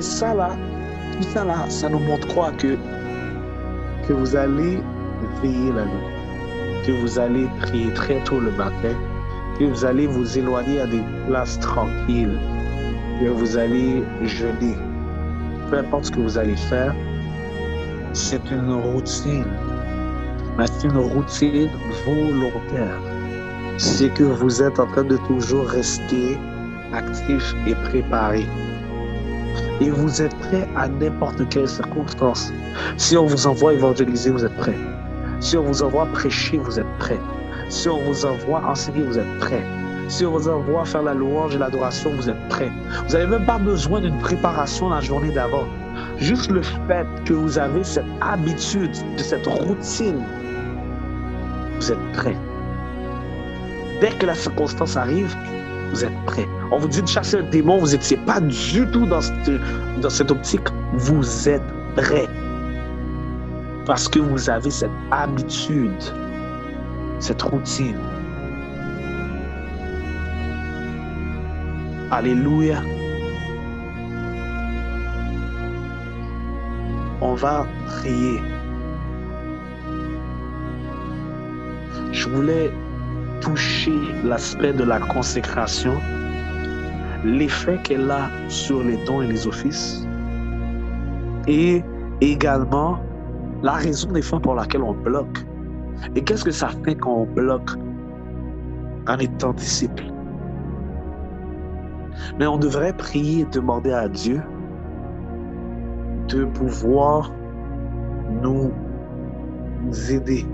ça là, tout ça là, ça nous montre quoi? Que vous allez veiller la nuit, que vous allez prier très tôt le matin, que vous allez vous éloigner à des places tranquilles, que vous allez jeûner. Peu importe ce que vous allez faire, c'est une routine, mais c'est une routine volontaire. C'est que vous êtes en train de toujours rester actif et préparé. Et vous êtes prêt à n'importe quelle circonstance. Si on vous envoie évangéliser, vous êtes prêt. Si on vous envoie prêcher, vous êtes prêt. Si on vous envoie enseigner, vous êtes prêt. Si on vous envoie faire la louange et l'adoration, vous êtes prêt. Vous n'avez même pas besoin d'une préparation la journée d'avant. Juste le fait que vous avez cette habitude, de cette routine, vous êtes prêt. Dès que la circonstance arrive, vous êtes prêt. On vous dit de chasser un démon, vous n'étiez pas du tout dans cette optique. Vous êtes prêt. Parce que vous avez cette habitude, cette routine. Alléluia. On va prier. Je voulais toucher l'aspect de la consécration, l'effet qu'elle a sur les dons et les offices, et également la raison des fois pour laquelle on bloque. Et qu'est-ce que ça fait quand on bloque en étant disciple? Mais on devrait prier et demander à Dieu de pouvoir nous aider